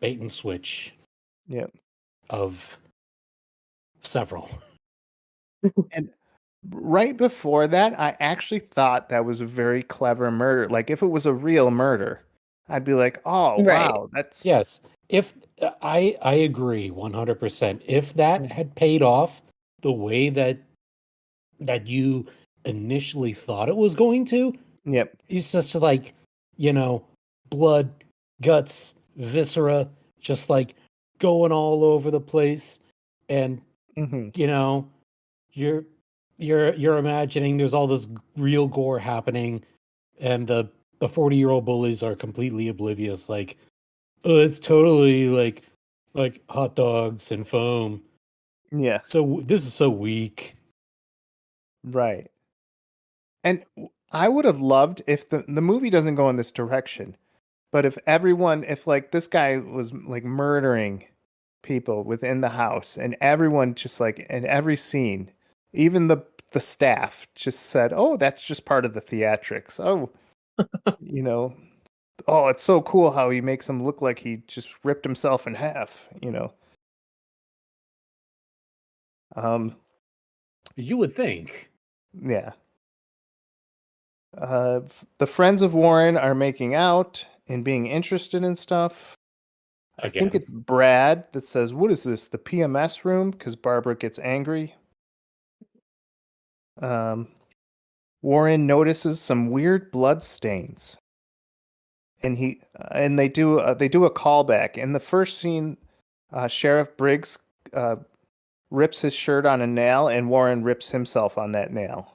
bait and switch. Yep. Of several. And right before that, I actually thought that was a very clever murder. Like if it was a real murder, I'd be like, "Oh, Right. wow, that's Yes, if I agree 100%. If that had paid off the way that you initially thought it was going to, yep." it's just like, you know, blood, guts, viscera, just like going all over the place, and Hmm. you know, you're you're imagining there's all this real gore happening, and the 40-year-old bullies are completely oblivious, like, oh, it's totally like hot dogs and foam. Yeah, So this is so weak. right. And I would have loved if the movie doesn't go in this direction, but if like this guy was like murdering people within the house and everyone just like in every scene, even the staff just said, "Oh, that's just part of the theatrics." Oh, you know, oh, it's so cool how he makes him look like he just ripped himself in half. Um, You would think. yeah. The friends of Warren are making out and being interested in stuff. I think Again. it's Brad that says, "What is this? The PMS room?" Because Barbara gets angry. Um, Warren notices some weird blood stains, and they do a callback. In the first scene, Sheriff Briggs uh, rips his shirt on a nail, and Warren rips himself on that nail,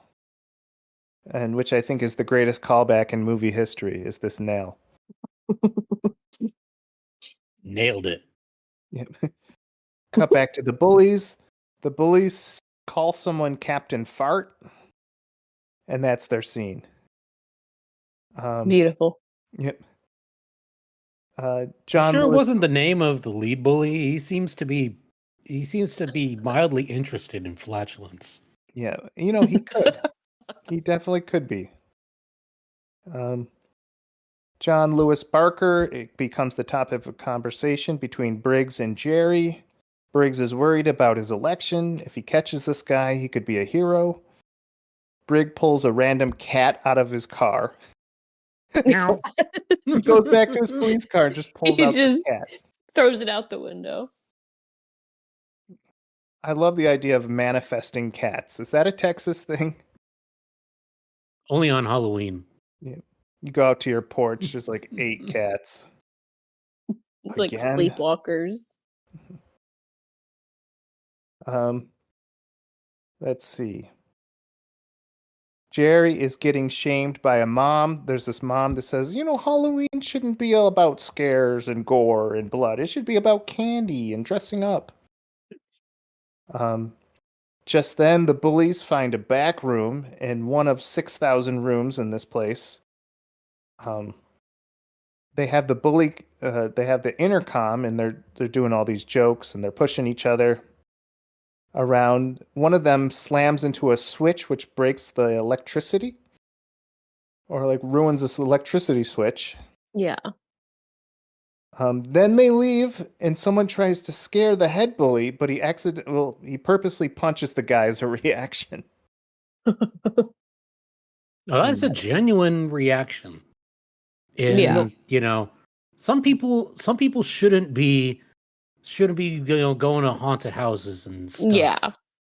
and which I think is the greatest callback in movie history is this nail. Nailed it. Yep. Cut back to the bullies. The bullies call someone Captain Fart, and that's their scene. Um, Beautiful. yep. You John sure it Lewis. wasn't the name of the lead bully? He seems to be mildly interested in flatulence. Yeah, he could. He definitely could be. Um, John Lewis Barker. It becomes the topic of conversation between Briggs and Jerry. Briggs is worried about his election. If he catches this guy, he could be a hero. Briggs pulls a random cat out of his car. Meow. He goes back to his police car and just pulls He out this just cat. throws it out the window. I love the idea of manifesting cats. Is that a Texas thing? Only on Halloween. Yeah. You go out to your porch, there's like 8 cats. It's like Again. sleepwalkers. Um, let's see. Jerry is getting shamed by a mom. There's this mom that says, Halloween shouldn't be all about scares and gore and blood. It should be about candy and dressing up. Um, just then, the bullies find a back room in one of 6,000 rooms in this place. Um, they have they have the intercom, and they're doing all these jokes, and they're pushing each other around. One of them slams into a switch, which breaks the electricity, or like ruins this electricity switch. Yeah. Then they leave, and someone tries to scare the head bully, but he purposely punches the guy as a reaction. Oh, that's a genuine reaction. Yeah. And some people shouldn't be going to haunted houses and stuff Yeah.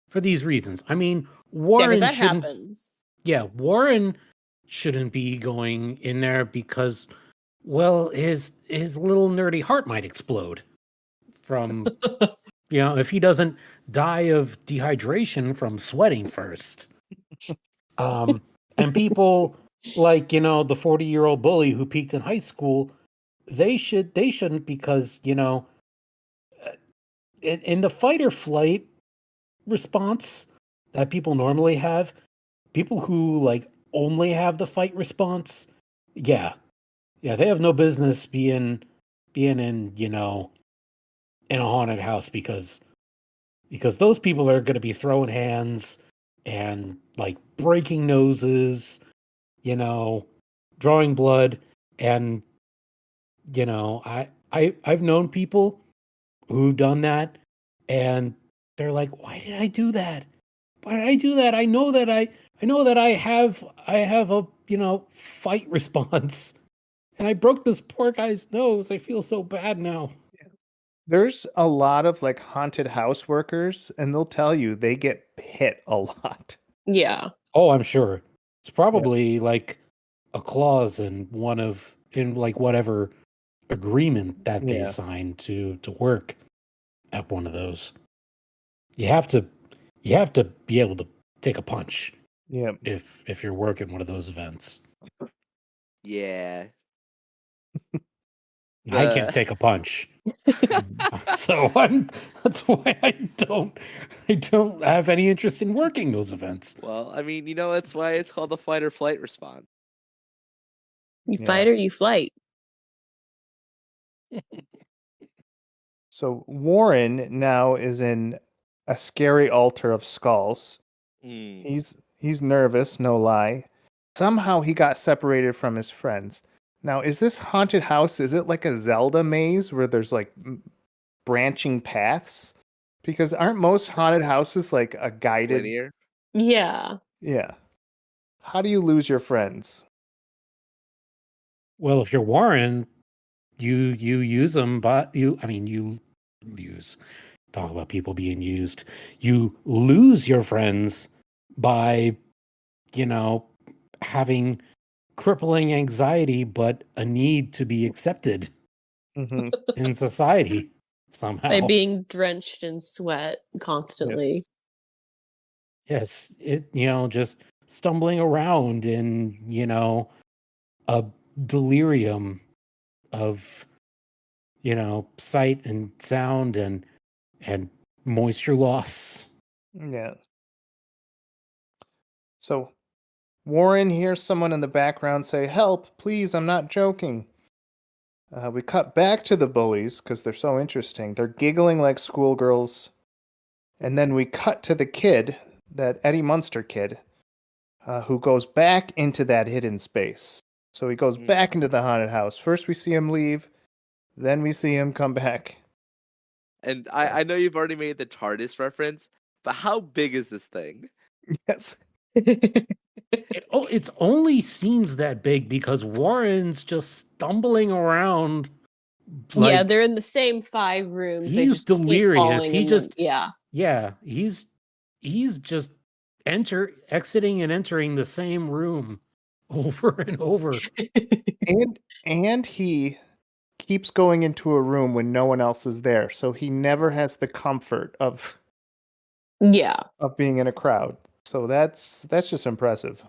for these reasons. I mean, Yeah, Warren because that shouldn't. happens. Yeah, Warren shouldn't be going in there because, well, his little nerdy heart might explode from if he doesn't die of dehydration from sweating first. And people like the 40-year-old bully who peaked in high school, they shouldn't, because in the fight or flight response that people normally have, people who like only have the fight response, yeah, they have no business being in a haunted house, because those people are going to be throwing hands and like breaking noses, drawing blood. And I've known people who've done that, and they're like, why did I do that? why did I do that? I know that I have a, fight response. And I broke this poor guy's nose. I feel so bad now. There's a lot of like haunted house workers, and they'll tell you they get hit a lot. Yeah. Oh, I'm sure. It's probably like a clause in like whatever agreement that they Yeah. signed to work at one of those. You have to be able to take a punch Yeah. if you're working one of those events. Yeah. I can't take a punch. So that's why I don't have any interest in working those events. Well, I mean, that's why it's called the fight or flight response. You Yeah. fight or you flight. So Warren now is in a scary altar of skulls. Mm. He's nervous, no lie. Somehow he got separated from his friends. Now, is this haunted house, is it like a Zelda maze where there's like branching paths? Because aren't most haunted houses like a guided? Linear. Yeah. Yeah. How do you lose your friends? Well, if you're Warren, you use them, but you use. Talk about people being used. You lose your friends by, having crippling anxiety, but a need to be accepted Mm-hmm. in society somehow. By being drenched in sweat constantly. Yes, just stumbling around in, a delirium of, sight and sound and moisture loss. Yeah. So Warren hears someone in the background say, "Help, please, I'm not joking." We cut back to the bullies because they're so interesting. They're giggling like schoolgirls. And then we cut to the kid, that Eddie Munster kid, who goes back into that hidden space. So he goes back into the haunted house. First we see him leave, then we see him come back. And I know you've already made the TARDIS reference, but how big is this thing? Yes. It only seems that big because Warren's just stumbling around. Yeah, they're in the same 5 rooms. They He's just keep delirious. falling He and just then, yeah, he's just exiting and entering the same room over and over. And he keeps going into a room when no one else is there. So he never has the comfort of yeah. being in a crowd. So that's just impressive.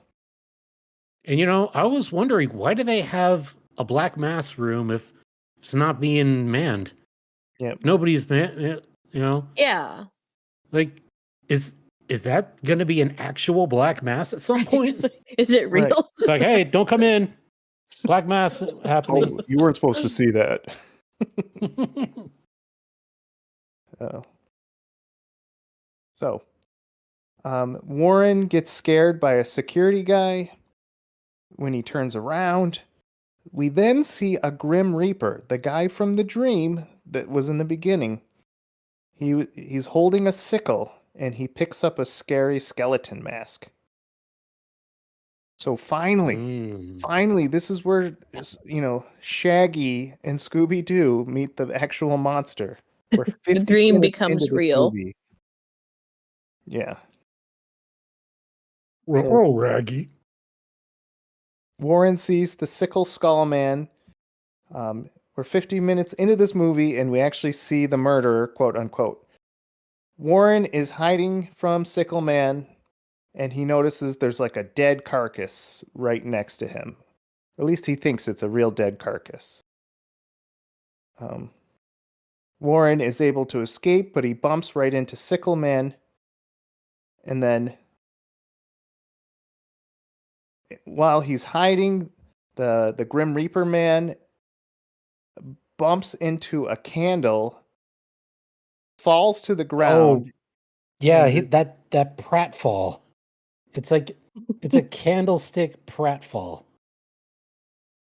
And I was wondering, why do they have a black mass room if it's not being manned? Yeah. Nobody's man, Yeah. like is that going to be an actual black mass at some point? Is it real? Right. It's like, hey, don't come in. Black mass happening. Oh, you weren't supposed to see that. So, Warren gets scared by a security guy. When he turns around, we then see a Grim Reaper, the guy from the dream that was in the beginning. He's holding a sickle, and he picks up a scary skeleton mask. So finally, this is where Shaggy and Scooby Doo meet the actual monster. We're 50 The dream minutes becomes into this real. movie. Yeah. Oh, Raggy. Warren sees the Sickle Skull Man. We're 50 minutes into this movie, and we actually see the murderer, quote unquote. Warren is hiding from Sickle Man, and he notices there's like a dead carcass right next to him. At least he thinks it's a real dead carcass. Warren is able to escape, but he bumps right into Sickle Man. And then, while he's hiding, the Grim Reaper man bumps into a candle, falls to the ground. Oh, yeah, and that pratfall. It's like it's a candlestick pratfall.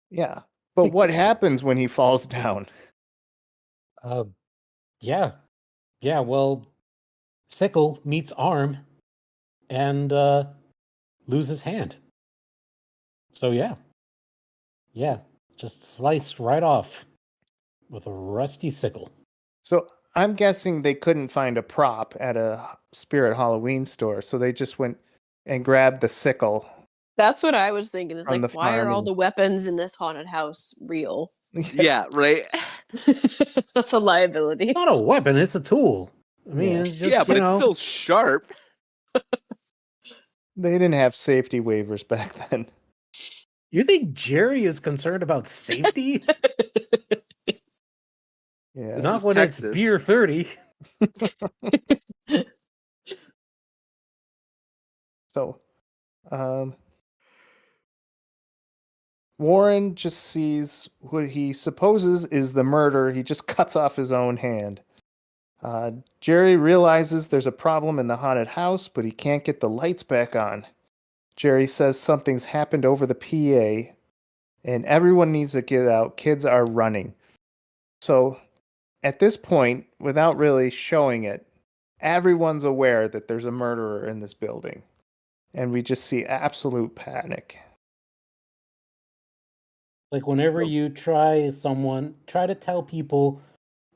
Yeah. But what happens when he falls down? Yeah. Yeah, well, sickle meets arm. and lose his hand. So yeah, just sliced right off with a rusty sickle. So I'm guessing they couldn't find a prop at a Spirit Halloween store, so they just went and grabbed the sickle. That's what I was thinking. Is From like, the why are farm all and- the weapons in this haunted house real? Yes. Yeah, right. That's a liability. It's not a weapon; it's a tool. I mean, Yeah. it's just Yeah, but you it's know, still sharp. They didn't have safety waivers back then. You think Jerry is concerned about safety? Yeah. This Not is when it's Texas. beer 30. So, Warren just sees what he supposes is the murder. He just cuts off his own hand. Jerry realizes there's a problem in the haunted house, but he can't get the lights back on. Jerry says something's happened over the PA, and everyone needs to get out. Kids are running. So, at this point, without really showing it, everyone's aware that there's a murderer in this building. And we just see absolute panic. Like whenever you try to tell people,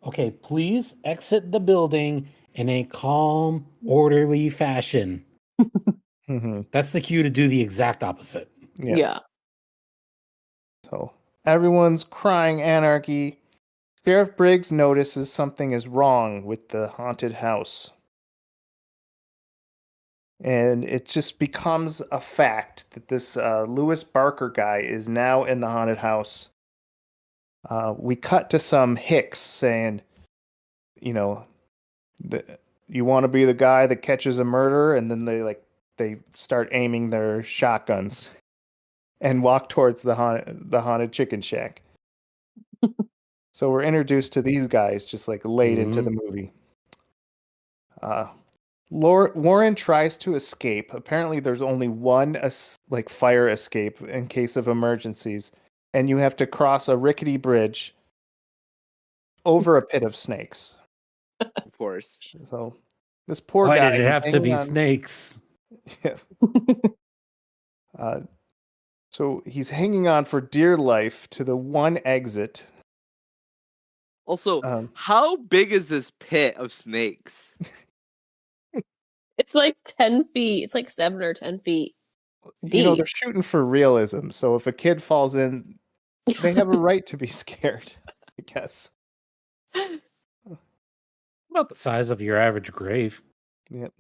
okay, please exit the building in a calm, orderly fashion. Mm-hmm. That's the cue to do the exact opposite. Yeah. So everyone's crying anarchy. Sheriff Briggs notices something is wrong with the haunted house. And it just becomes a fact that this Lewis Barker guy is now in the haunted house. We cut to some hicks saying, you know, you want to be the guy that catches a murderer, and then they start aiming their shotguns and walk towards the haunted chicken shack. So we're introduced to these guys just like late into the movie. Warren tries to escape. Apparently, there's only one fire escape in case of emergencies, and you have to cross a rickety bridge over a pit of snakes. Of course. So this poor Why guy. did it have to hanging be on- snakes? Yeah. So he's hanging on for dear life to the one exit. Also, how big is this pit of snakes? It's like 10 feet. It's like 7 or 10 feet deep. You know, they're shooting for realism. So if a kid falls in, they have a right to be scared, I guess. About the size of your average grave. Yep.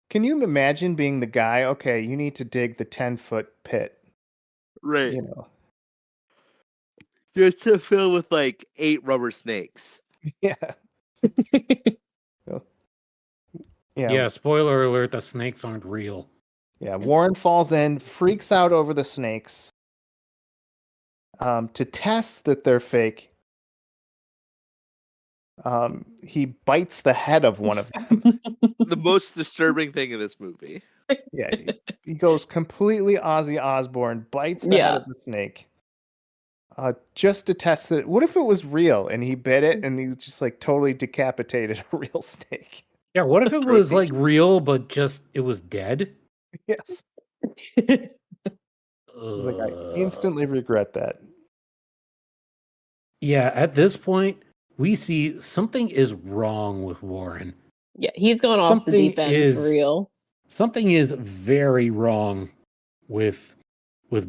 Can you imagine being the guy? Okay, you need to dig the 10-foot pit. Right. You know. Just to fill with like 8 rubber snakes. Yeah. So, Yeah, spoiler alert, the snakes aren't real. Yeah, Warren falls in, freaks out over the snakes. To test that they're fake, he bites the head of one of them. The most disturbing thing in this movie. Yeah, he goes completely Ozzy Osbourne, bites the head of the snake. Just to test it. What if it was real and he bit it and he just like totally decapitated a real snake? Yeah, what if it was like real, but just it was dead? Yes. Like, I instantly regret that. Yeah, at this point, we see something is wrong with Warren. Yeah, he's gone off the deep end for real. Something is very wrong with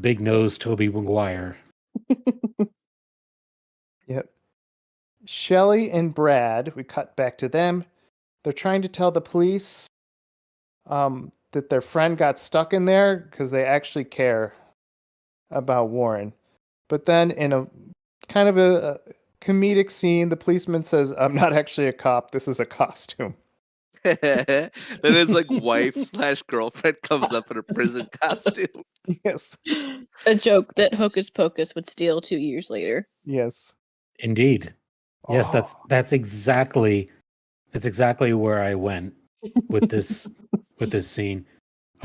Big Nose Toby Maguire. Yep. Shelly and Brad, we cut back to them. They're trying to tell the police that their friend got stuck in there because they actually care about Warren. But then in a kind of a comedic scene, the policeman says, "I'm not actually a cop. This is a costume." Then his like wife/girlfriend comes up in a prison costume. Yes. A joke that Hocus Pocus would steal 2 years later. Yes. Indeed. Yes, that's exactly where I went with this scene.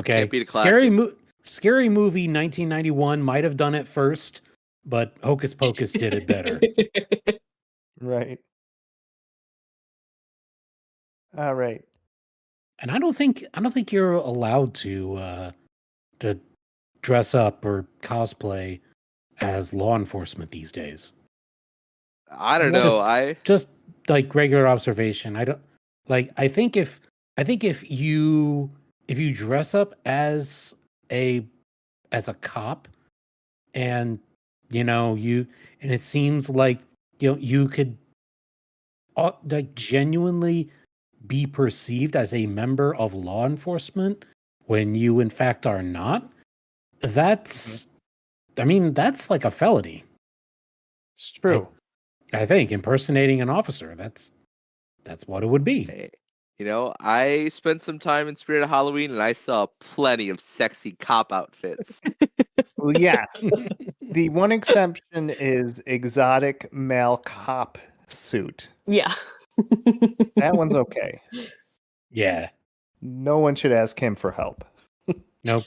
Okay. Can't beat a classic. Scary Movie 1991 might have done it first, but Hocus Pocus did it better. Right. All right. And I don't think you're allowed to dress up or cosplay as law enforcement these days. I don't Just- know. Just like regular observation. I don't like I think if you dress up as a cop and and it seems like you could like genuinely be perceived as a member of law enforcement when you in fact are not, that's I mean that's like a felony. It's true. I think impersonating an officer, that's what it would be. Hey, I spent some time in Spirit of Halloween and I saw plenty of sexy cop outfits. Well, yeah. The one exception is exotic male cop suit. Yeah. That one's okay. Yeah. No one should ask him for help. Nope.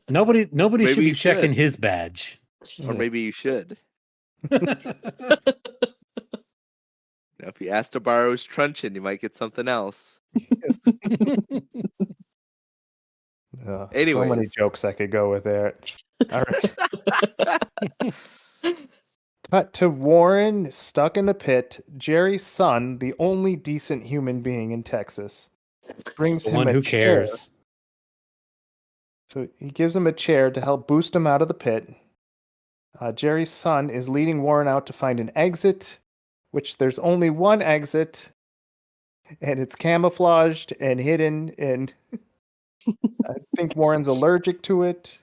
Nobody Maybe should be you checking should. his badge. Or maybe you should. If you ask to borrow his truncheon, you might get something else. So many Anyways. jokes I could go with there. All right. Cut to Warren stuck in the pit. Jerry's son, the only decent human being in Texas, brings The him one a who chair. cares. So he gives him a chair to help boost him out of the pit. Jerry's son is leading Warren out to find an exit, which there's only one exit, and it's camouflaged and hidden, and I think Warren's allergic to it.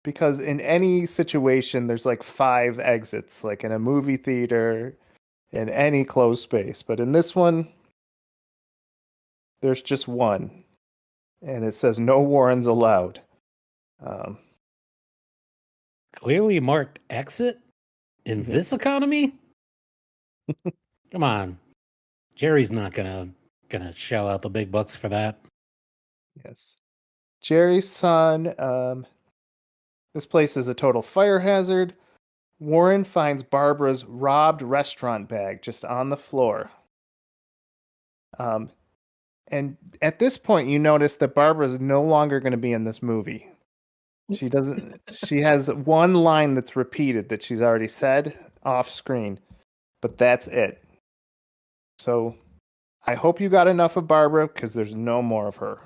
Because in any situation, there's like 5 exits, like in a movie theater, in any closed space. But in this one, there's just one. And it says no Warrens allowed. Clearly marked exit in this economy? Come on. Jerry's not gonna shell out the big bucks for that. Yes. Jerry's son, this place is a total fire hazard. Warren finds Barbara's robbed restaurant bag just on the floor. And at this point, you notice that Barbara's no longer going to be in this movie. She doesn't. She has one line that's repeated that she's already said off screen, but that's it. So, I hope you got enough of Barbara because there's no more of her.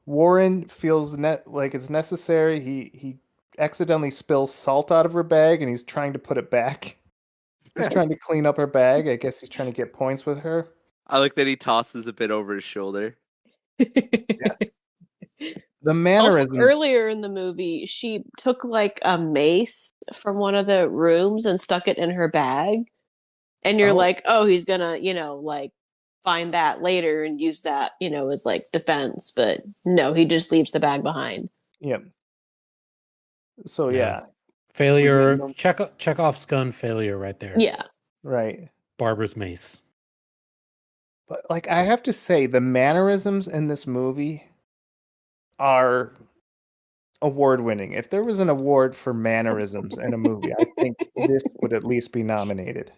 Warren feels like it's necessary. He accidentally spills salt out of her bag and he's trying to put it back. He's trying to clean up her bag. I guess he's trying to get points with her. I like that he tosses a bit over his shoulder. The mannerisms. Also, earlier in the movie, she took like a mace from one of the rooms and stuck it in her bag. And you're like, oh, he's gonna, like find that later and use that, as like defense. But no, he just leaves the bag behind. Yep. So yeah. Failure. Chekhov's gun failure right there. Yeah. Right. Barbara's mace. But like I have to say, the mannerisms in this movie are award-winning. If there was an award for mannerisms in a movie, I think this would at least be nominated.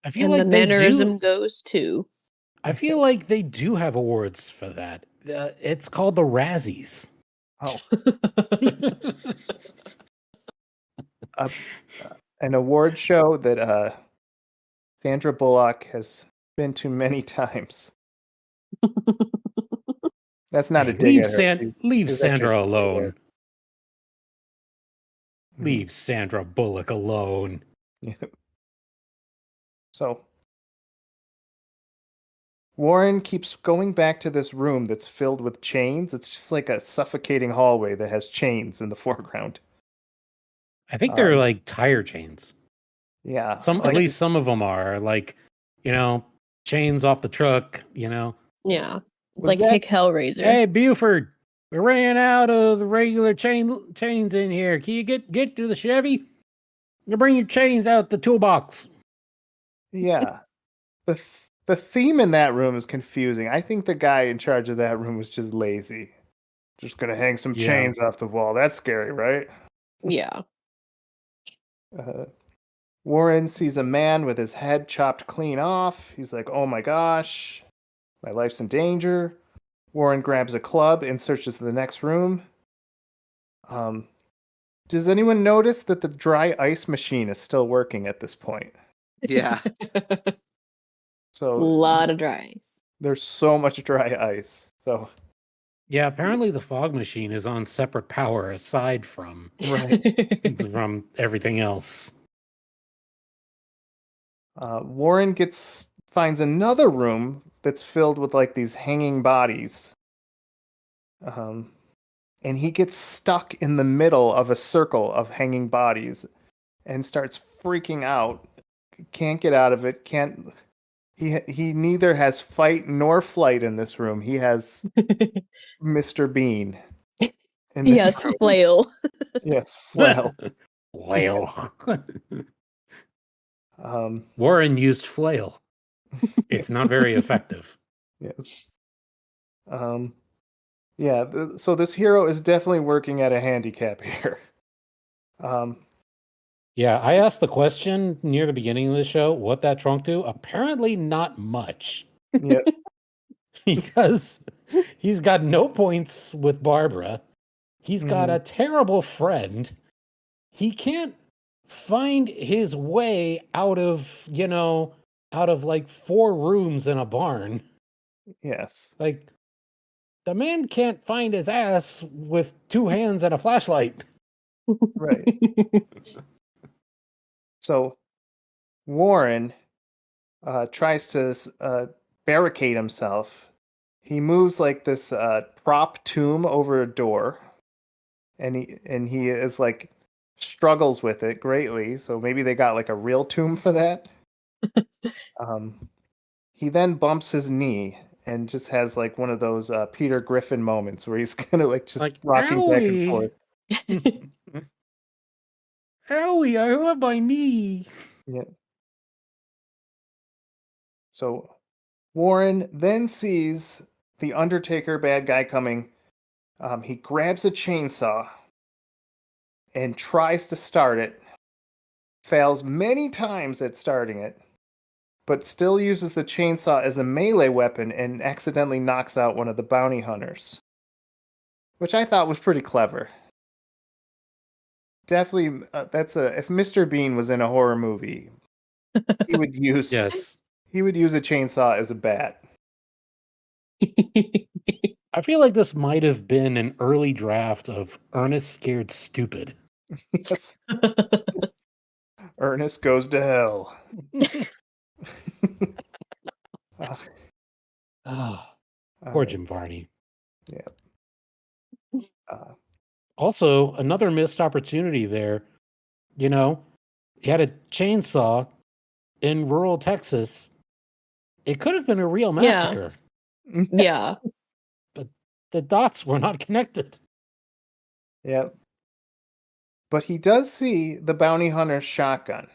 I feel And like the they mannerism do. goes to. I feel like they do have awards for that. It's called the Razzies. Oh. An award show that Sandra Bullock has been to many times. That's not a dig at her. Leave She's Sandra actually alone. Mhm. Leave Sandra Bullock alone. Yeah. So Warren keeps going back to this room that's filled with chains. It's just like a suffocating hallway that has chains in the foreground. I think they're like tire chains. Yeah. At least some of them are like, chains off the truck, Yeah. It's Was like that- Hick Hellraiser. Hey, Buford, we ran out of the regular chains in here. Can you get to the Chevy? You bring your chains out the toolbox. Yeah. The theme in that room is confusing. I think the guy in charge of that room was just lazy. Just gonna hang some Yeah. chains off the wall. That's scary, right? Yeah. Warren sees a man with his head chopped clean off. He's like, oh my gosh, my life's in danger. Warren grabs a club and searches the next room. Does anyone notice that the dry ice machine is still working at this point? Yeah. A So lot of dry ice. there's so much dry ice. So Yeah, apparently the fog machine is on separate power aside from right. from everything else. Warren finds another room that's filled with like these hanging bodies. And he gets stuck in the middle of a circle of hanging bodies and starts freaking out. Can't get out of it. Can't. He neither has fight nor flight in this room. He has Mr. Bean in this Yes, room. flail. Yes, flail. Flail. Um, Warren used flail. It's not very effective. yes. Yeah. So this hero is definitely working at a handicap here. Yeah, I asked the question near the beginning of the show, what that trunk do? Apparently not much. Yeah. Because he's got no points with Barbara. He's got a terrible friend. He can't find his way out of like 4 rooms in a barn. Yes. Like, the man can't find his ass with 2 hands and a flashlight. Right. So Warren tries to barricade himself. He moves like this prop tomb over a door, and he is like struggles with it greatly. So maybe they got like a real tomb for that. He then bumps his knee and just has like one of those Peter Griffin moments where he's kind of like just Like, rocking back and owie. forth. Owie, I hurt my knee. Yeah. So Warren then sees the Undertaker bad guy coming. He grabs a chainsaw and tries to start it. Fails many times at starting it, but still uses the chainsaw as a melee weapon and accidentally knocks out one of the bounty hunters, which I thought was pretty clever. Definitely, if Mr. Bean was in a horror movie, he would use Yes. he would use a chainsaw as a bat. I feel like this might have been an early draft of Ernest Scared Stupid. Yes. Ernest goes to hell. Poor Jim Varney. Yeah. Also, another missed opportunity there. You know, he had a chainsaw in rural Texas. It could have been a real massacre. Yeah. But the dots were not connected. Yep. But he does see the bounty hunter's shotgun,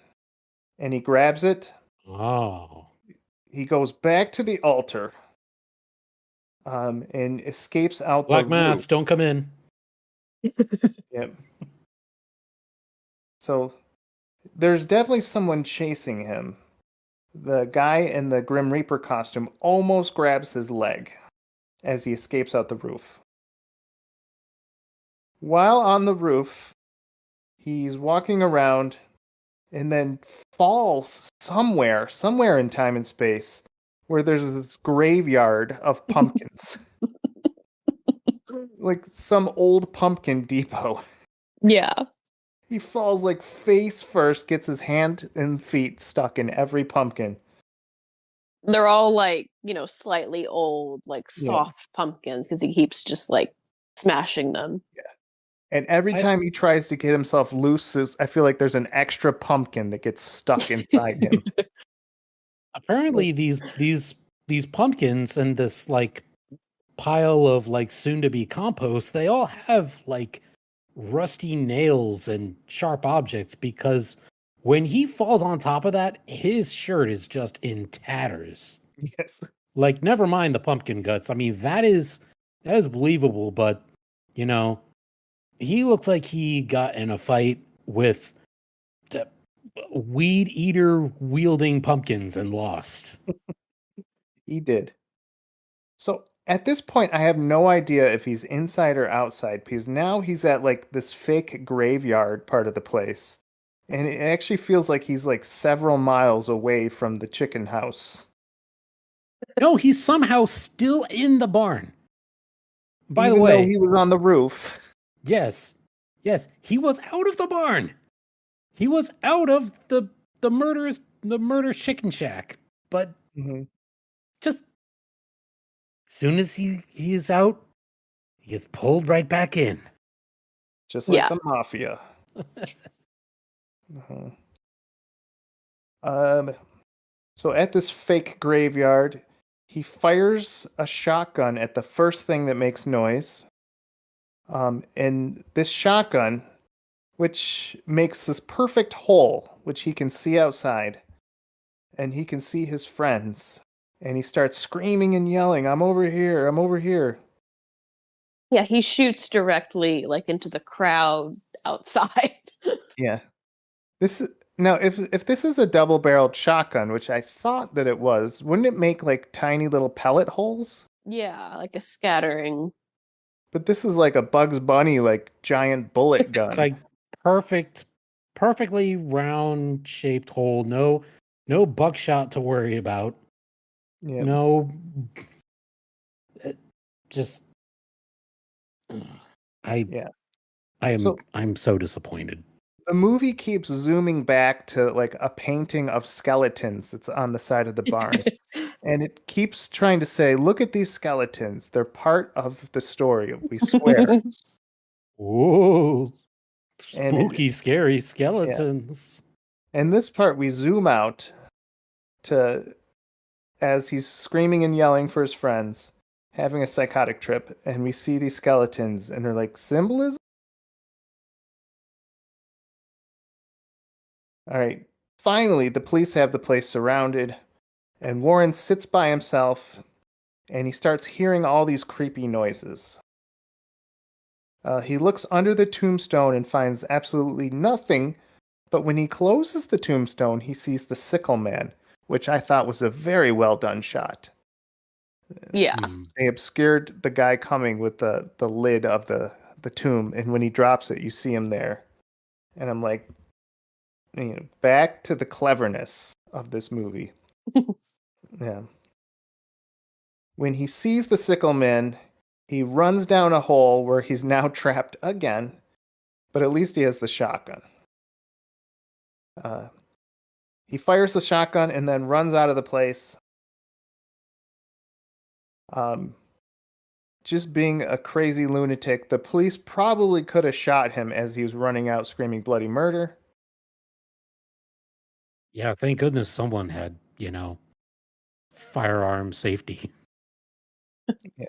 and he grabs it. Oh. He goes back to the altar, and escapes out Black the Mass, roof. don't come in. Yep. So there's definitely someone chasing him. The guy in the Grim Reaper costume almost grabs his leg as he escapes out the roof. While on the roof, he's walking around and then falls somewhere in time and space where there's this graveyard of pumpkins. Like some old pumpkin depot. Yeah. He falls like face first, gets his hand and feet stuck in every pumpkin. They're all like, slightly old, like Yeah. soft pumpkins because he keeps just like smashing them. And every time he tries to get himself loose, I feel like there's an extra pumpkin that gets stuck inside him. Apparently these pumpkins and this like pile of like soon to be compost, they all have like rusty nails and sharp objects because when he falls on top of that, his shirt is just in tatters. Yes. Like, never mind the pumpkin guts. I mean, that is believable, but he looks like he got in a fight with weed eater wielding pumpkins and lost. He did. So at this point, I have no idea if he's inside or outside because now he's at like this fake graveyard part of the place. And it actually feels like he's like several miles away from the chicken house. No, he's somehow still in the barn. By the Even though way, he was on the roof. yes, he was out of the barn. He was out of the murder chicken shack. But Mhm. just as soon as he's out, he gets pulled right back in. Just like Yeah. the mafia. Mhm. Um, so at this fake graveyard, he fires a shotgun at the first thing that makes noise. And this shotgun, which makes this perfect hole, which he can see outside, and he can see his friends. And he starts screaming and yelling, I'm over here, I'm over here. Yeah, he shoots directly like into the crowd outside. Yeah. This now if this is a double-barreled shotgun, which I thought that it was, wouldn't it make like tiny little pellet holes? Yeah, like a scattering. But this is like a Bugs Bunny like giant bullet gun. Like perfectly round shaped hole. No buckshot to worry about. Yeah. No, just Yeah. I'm So so disappointed. the movie keeps zooming back to like a painting of skeletons that's on the side of the barn. And it keeps trying to say, look at these skeletons. They're part of the story, we swear. Whoa, And it, spooky, scary skeletons. and this part we zoom out to as he's screaming and yelling for his friends, having a psychotic trip, and we see these skeletons and they're like symbolism. All right. Finally, the police have the place surrounded, and Warren sits by himself and he starts hearing all these creepy noises. He looks under the tombstone and finds absolutely nothing, but when he closes the tombstone, he sees the sickle man, which I thought was a very well done shot. Yeah. They obscured the guy coming with the lid of the tomb, and when he drops it, you see him there. And I'm like, back to the cleverness of this movie. Yeah. When he sees the sickle man, he runs down a hole where he's now trapped again, but at least he has the shotgun. He fires the shotgun and then runs out of the place. Just being a crazy lunatic, the police probably could have shot him as he was running out screaming bloody murder. Yeah, thank goodness someone had, firearm safety. Yeah.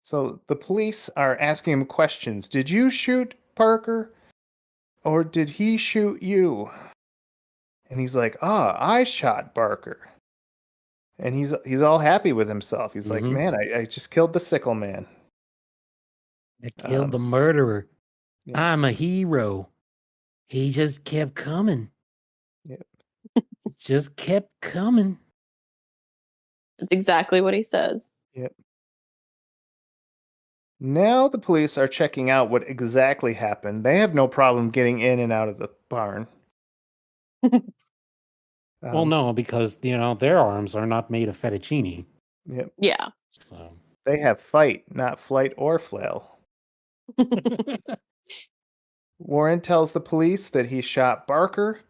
So the police are asking him questions. Did you shoot Parker? Or did he shoot you? And he's like, I shot Barker. And he's all happy with himself. He's like, Mhm. man, I just killed the sickle man. I killed the murderer. Yeah. I'm a hero. He just kept coming. Yep. Just kept coming. That's exactly what he says. Yep. Now the police are checking out what exactly happened. They have no problem getting in and out of the barn. Well, no, because their arms are not made of fettuccine. Yep. Yeah. So They have fight, not flight or flail. Warren tells the police that he shot Barker.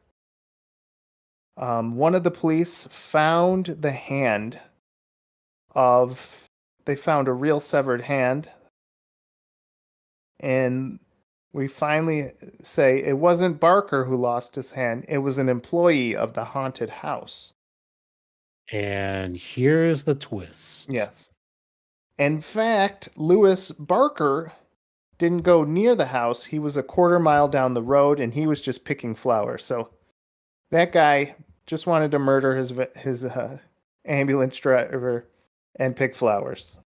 One of the police found the hand of. They found a real severed hand. And we finally say it wasn't Barker who lost his hand, it was an employee of the haunted house. And here's the twist. Yes. In fact, Lewis Barker didn't go near the house. He was a quarter mile down the road and he was just picking flowers. So that guy just wanted to murder his ambulance driver and pick flowers.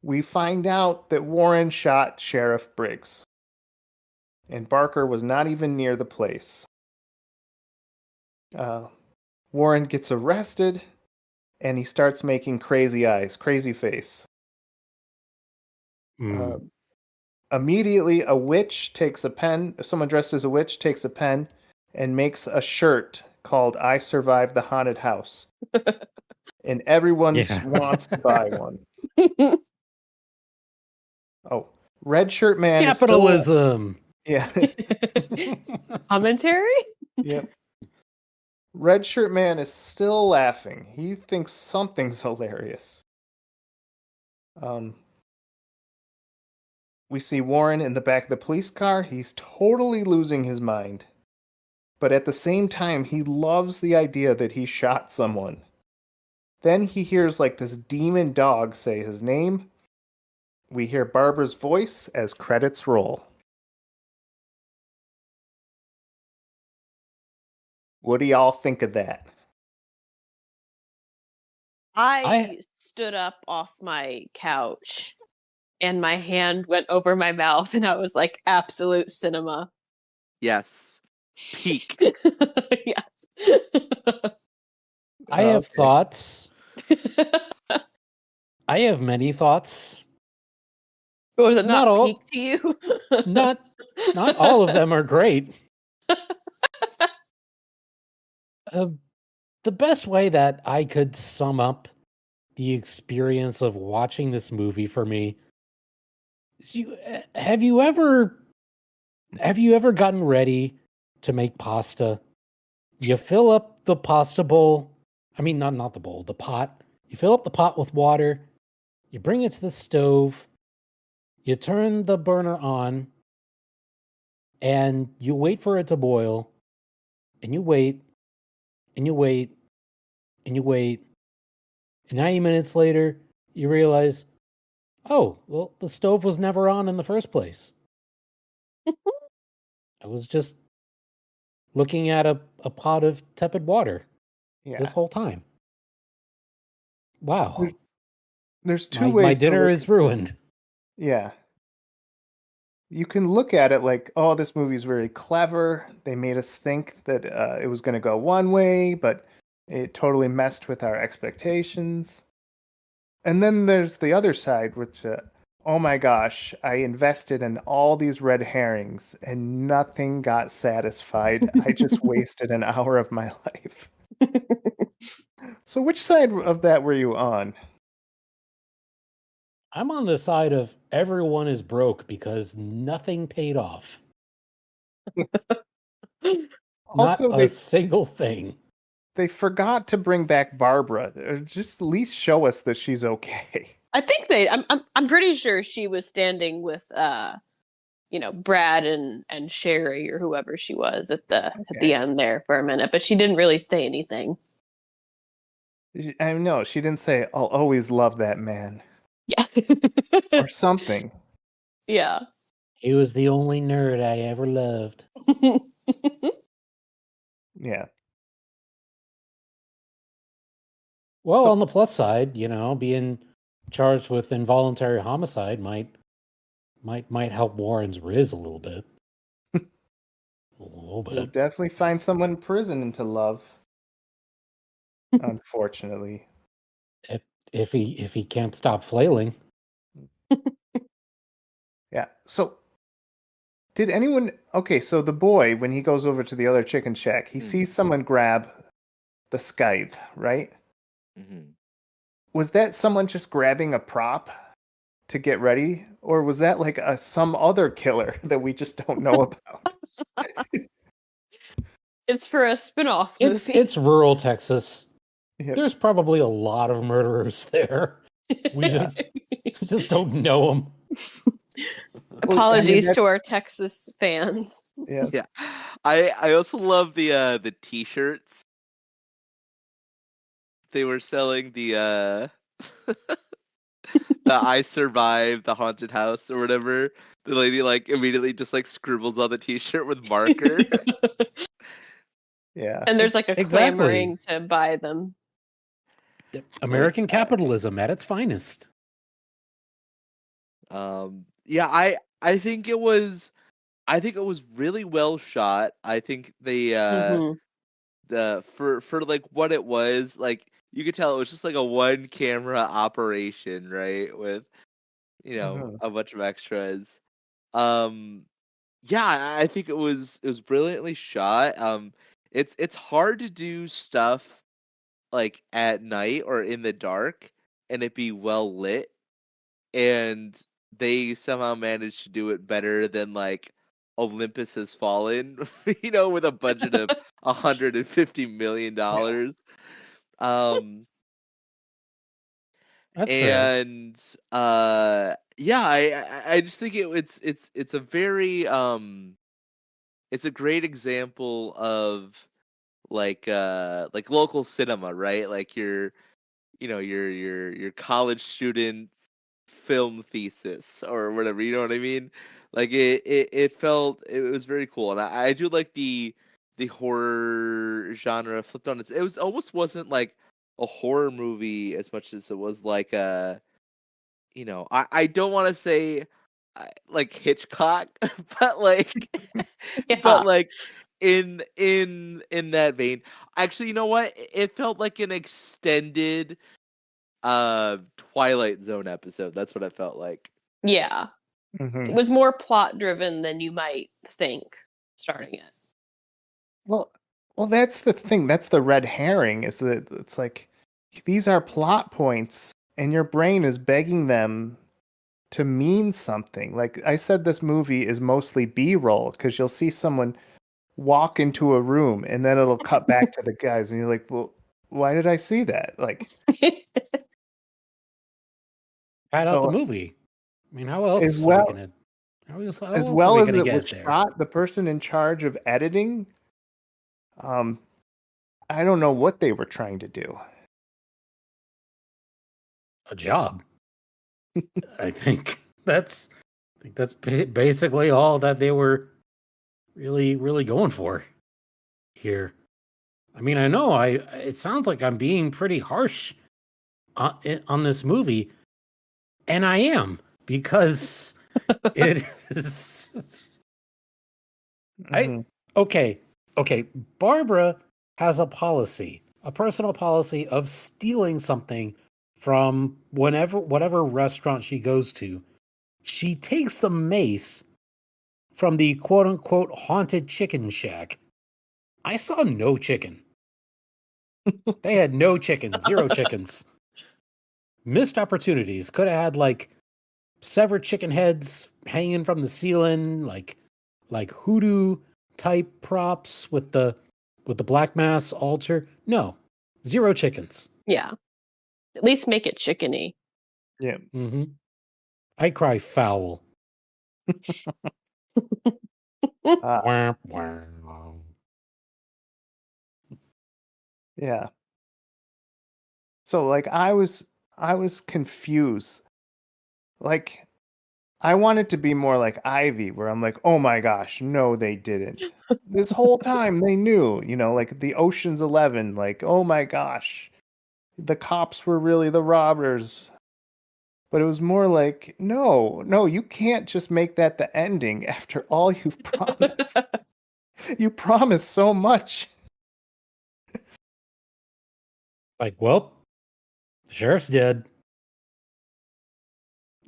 We find out that Warren shot Sheriff Briggs. and Barker was not even near the place. Warren gets arrested, and he starts making crazy eyes, crazy face. Mm. Immediately, a witch takes a pen. Someone dressed as a witch takes a pen and makes a shirt called "I Survived the Haunted House," and everyone Yeah. wants to buy one. Oh, Red Shirt Man is still. Capitalism. Yeah. Commentary? Yep. Red Shirt Man is still laughing. He thinks something's hilarious. We see Warren in the back of the police car. He's totally losing his mind. But at the same time, he loves the idea that he shot someone. Then he hears like this demon dog say his name. We hear Barbara's voice as credits roll. What do y'all think of that? I stood up off my couch and my hand went over my mouth and I was like, absolute cinema. Yes. Peak. Yes. I have Okay. thoughts. I have many thoughts. Was it Not not all- peak to you? Not all of them are great. The best way that I could sum up the experience of watching this movie for me is have you ever gotten ready to make pasta? You fill up the pasta bowl. I mean, not the bowl, the pot. You fill up the pot with water. You bring it to the stove. You turn the burner on. And you wait for it to boil. And you wait. And you wait. And you wait. And 90 minutes later, you realize, oh, well, the stove was never on in the first place. I was just looking at a pot of tepid water Yeah. this whole time. Wow. There's two My ways to dinner look. is ruined. Yeah. You can look at it like, oh, this movie's very clever. They made us think that it was going to go one way, but it totally messed with our expectations. And then there's the other side, which, oh my gosh, I invested in all these red herrings and nothing got satisfied. I just wasted an hour of my life. So, which side of that were you on? I'm on the side of everyone is broke because nothing paid off. Not Also, a single thing. they forgot to bring back Barbara. Or just at least show us that she's okay. I think I'm pretty sure she was standing with Brad and Sherry or whoever she was at the end there for a minute, but she didn't really say anything. I know she didn't say, "I'll always love that man" Yeah. or something. Yeah. He was the only nerd I ever loved. Yeah. Well, So- on the plus side, being charged with involuntary homicide might help Warren's Riz a little bit. A little He'll bit. definitely find someone in prison to love. Unfortunately. If he can't stop flailing. Yeah. So did anyone okay, so the boy, when he goes over to the other chicken shack, he sees someone grab the scythe, right? Mm-hmm. Was that someone just grabbing a prop to get ready? Or was that like some other killer that we just don't know about? It's for a spin-off movie. It's rural Texas. Yeah. There's probably a lot of murderers there. We just don't know them. Apologies to our Texas fans. Yeah. Yeah. I also love the t-shirts. They were selling the the I survived the haunted house or whatever. The lady like immediately just like scribbles on the t-shirt with marker. Yeah. And there's like a Exactly. clamoring to buy them. American capitalism at its finest. Yeah, I think it was I think it was really well shot. I think Hmm. the for like what it was, like you could tell it was just like a one camera operation, right? With, Mhm. a bunch of extras. Um yeah, I think it was brilliantly shot. It's hard to do stuff like at night or in the dark and it be well lit, and they somehow managed to do it better than like Olympus Has Fallen, with a budget of Yeah. $150 million. Um, That's fair. and yeah, I just think it's a very it's a great example of like local cinema, right? Like your college student film thesis or whatever, you know what I mean? Like it felt, it was very cool, and I do like the horror genre flipped on its, it was almost wasn't like a horror movie as much as it was like a, I don't want to say like Hitchcock, but like but Yeah. like in that vein. Actually, you know what? It felt like an extended Twilight Zone episode. That's what it felt like. Yeah. It Mhm. was more plot driven than you might think starting it. Well, well, that's the thing. That's the red herring. Is that it's like these are plot points, and your brain is begging them to mean something. Like I said, this movie is mostly B-roll because you'll see someone walk into a room, and then it'll cut back to the guys, and you're like, well, why did I see that? Like, Pad out the so movie. I mean, how as else are we well gonna? How as else are well we as gonna it was get there? shot, the person in charge of editing, um, I don't know what they were trying to do. A job. I think that's basically all that they were really going for here. I mean, I know it sounds like I'm being pretty harsh on this movie, and I am because it is. I Mhm. okay, okay. Barbara has a policy, a personal policy of stealing something from whatever restaurant she goes to. She takes the mace from the quote unquote haunted chicken shack. I saw no chicken. They had no chicken, zero chickens. Missed opportunities. Could have had like severed chicken heads hanging from the ceiling, like hoodoo type props with the black mass altar. No, zero chickens. Yeah. At least make it chickeny. Yeah. Hmm. I cry foul. Uh, Wah, wah. yeah. So like I was confused. Like I wanted to be more like Ivy, where I'm like, oh my gosh, no, they didn't. This whole time they knew, like the Ocean's 11, like, oh my gosh, the cops were really the robbers. But it was more like, no, no, you can't just make that the ending after all you've promised. You promised so much. Like, well, the sheriff's dead.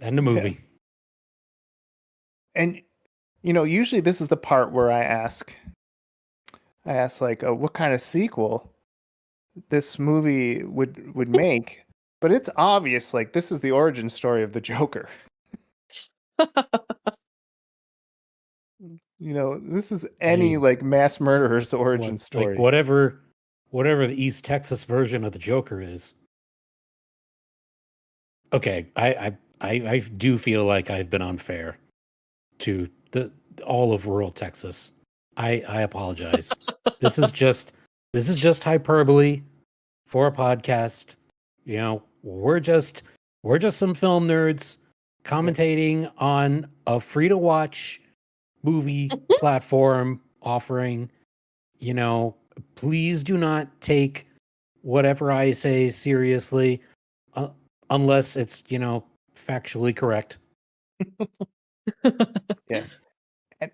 End the Yeah. movie. And usually this is the part where I ask like, what kind of sequel this movie would make, but it's obvious like this is the origin story of the Joker. This is any Hey, like mass murderer's origin what like story. whatever the East Texas version of the Joker is. Okay, I do feel like I've been unfair to the all of rural Texas. I apologize. This is just hyperbole for a podcast. We're just some film nerds Yeah. commentating on a free to watch movie platform offering. You know, please do not take whatever I say seriously, uh, unless it's factually correct. Yes. And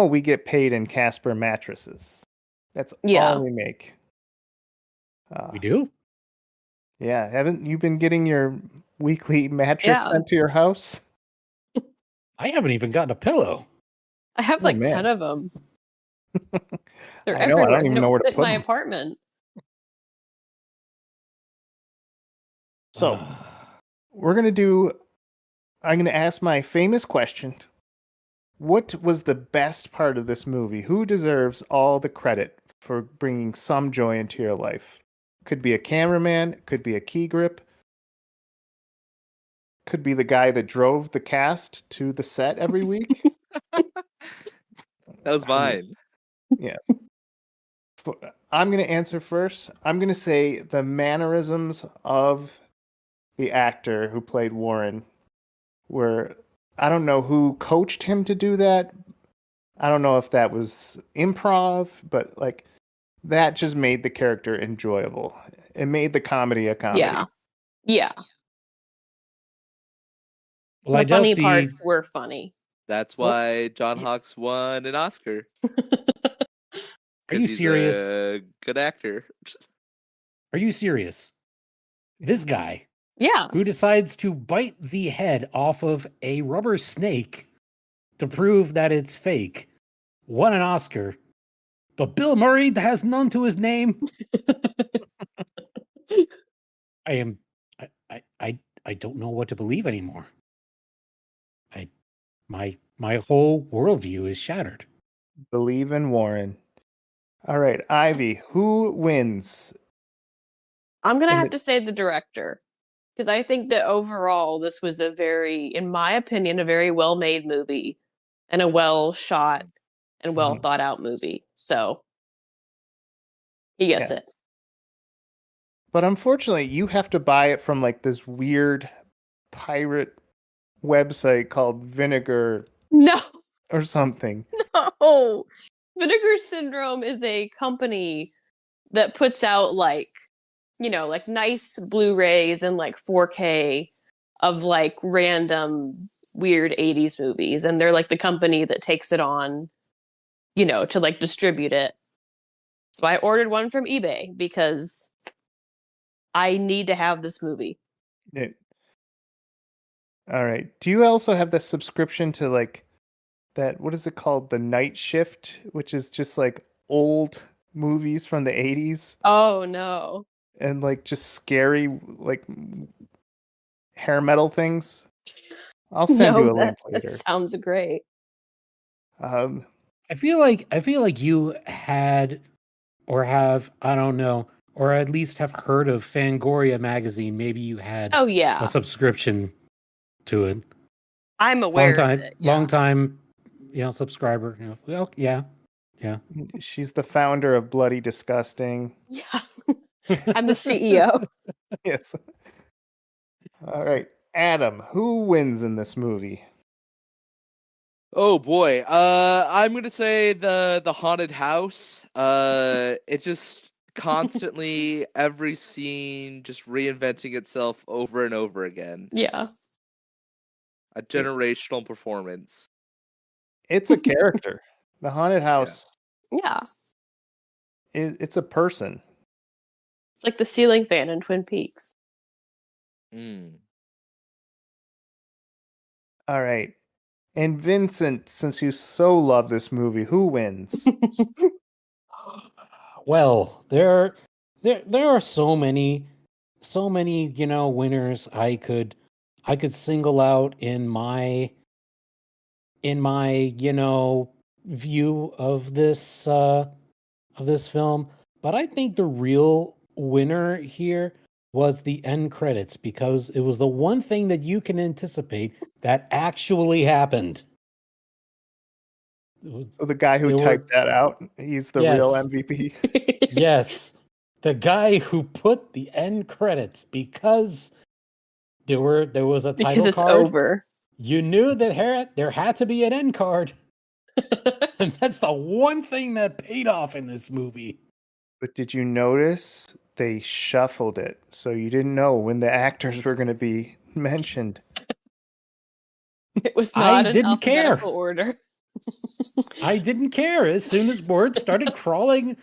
we get paid in Casper mattresses. That's Yeah. all we make. We do? Yeah, haven't you been getting your weekly mattress Yeah. sent to your house? I haven't even gotten a pillow. I have Oh, like man. 10 of them. They're I know, I everywhere. don't even They know don't where to fit in put my them. apartment. So I'm gonna ask my famous question. What was the best part of this movie? Who deserves all the credit for bringing some joy into your life? Could be a cameraman, could be a key grip, could be the guy that drove the cast to the set every week. That was mine. Yeah. I'm going to answer first. I'm going to say the mannerisms of the actor who played Warren were, I don't know who coached him to do that. I don't know if that was improv, but like that just made the character enjoyable. It made the comedy a comedy. Yeah. Yeah. Well, I The funny doubt parts were funny. That's Well, why John Hawkes won an Oscar. Are you 'Cause he's serious? a good actor. Are you serious? This guy Yeah. who decides to bite the head off of a rubber snake to prove that it's fake won an Oscar, but Bill Murray has none to his name. I don't know what to believe anymore. My whole worldview is shattered. Believe in Warren. All right, Ivy, who wins? I'm going to have to say the director. Because I think that overall, this was in my opinion, a very well made movie and a well shot and well thought out movie. So he gets it. But unfortunately, you have to buy it from like this weird pirate website called Vinegar No, or something. no. Vinegar Syndrome is a company that puts out like nice Blu-rays and like 4K of like random weird 80s movies. And they're like the company that takes it on, to like distribute it. So I ordered one from eBay because I need to have this movie. All right. Do you also have the subscription to like that? What is it called? The Night Shift, which is just like old movies from the 80s Oh no. and like just scary like hair metal things. I'll send you a that, link that later. sounds great. I feel like you had or have, I don't know, or at least have heard of Fangoria magazine. Maybe you had Oh yeah. a subscription to it. I'm aware of it. Yeah. Long time, subscriber. Well, yeah. She's the founder of Bloody Disgusting. Yeah. I'm the CEO. Yes. All right. Adam, who wins in this movie? Oh boy. I'm gonna say the haunted house. It just constantly every scene just reinventing itself over and over again. Yeah. A generational performance. It's a character. The haunted house. Yeah. It's a person. It's like the ceiling fan in Twin Peaks. All right. And Vincent, since you so love this movie, who wins? Well, there are so many, winners I could single out in my view of this film, but I think the real winner here was the end credits because it was the one thing that you can anticipate that actually happened. So the guy who typed that out, he's the real Yes. MVP. Yes. The guy who put the end credits because there was a title Because it's card. over. You knew that there had to be an end card. And that's the one thing that paid off in this movie. But did you notice they shuffled it so you didn't know when the actors were going to be mentioned? It was not I in didn't care. alphabetical order. I didn't care. As soon as words started crawling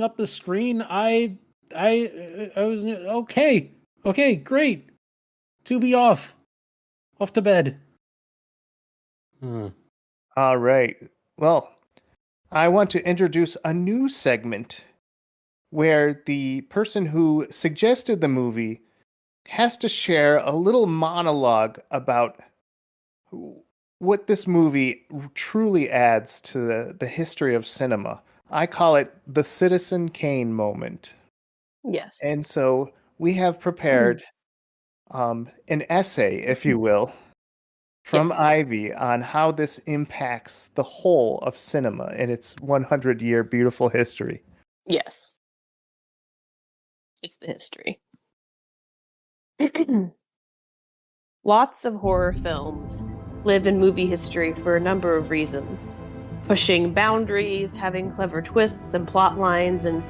up the screen, I was okay. Okay, great. Tubi off to bed. All right. Well, I want to introduce a new segment where the person who suggested the movie has to share a little monologue about what this movie truly adds to the history of cinema. I call it the Citizen Kane moment. Yes. And so we have prepared an essay, if you will, from Yes. Ivy on how this impacts the whole of cinema in its 100-year beautiful history. Yes. It's the history. Lots of horror films live in movie history for a number of reasons. Pushing boundaries, having clever twists and plot lines, and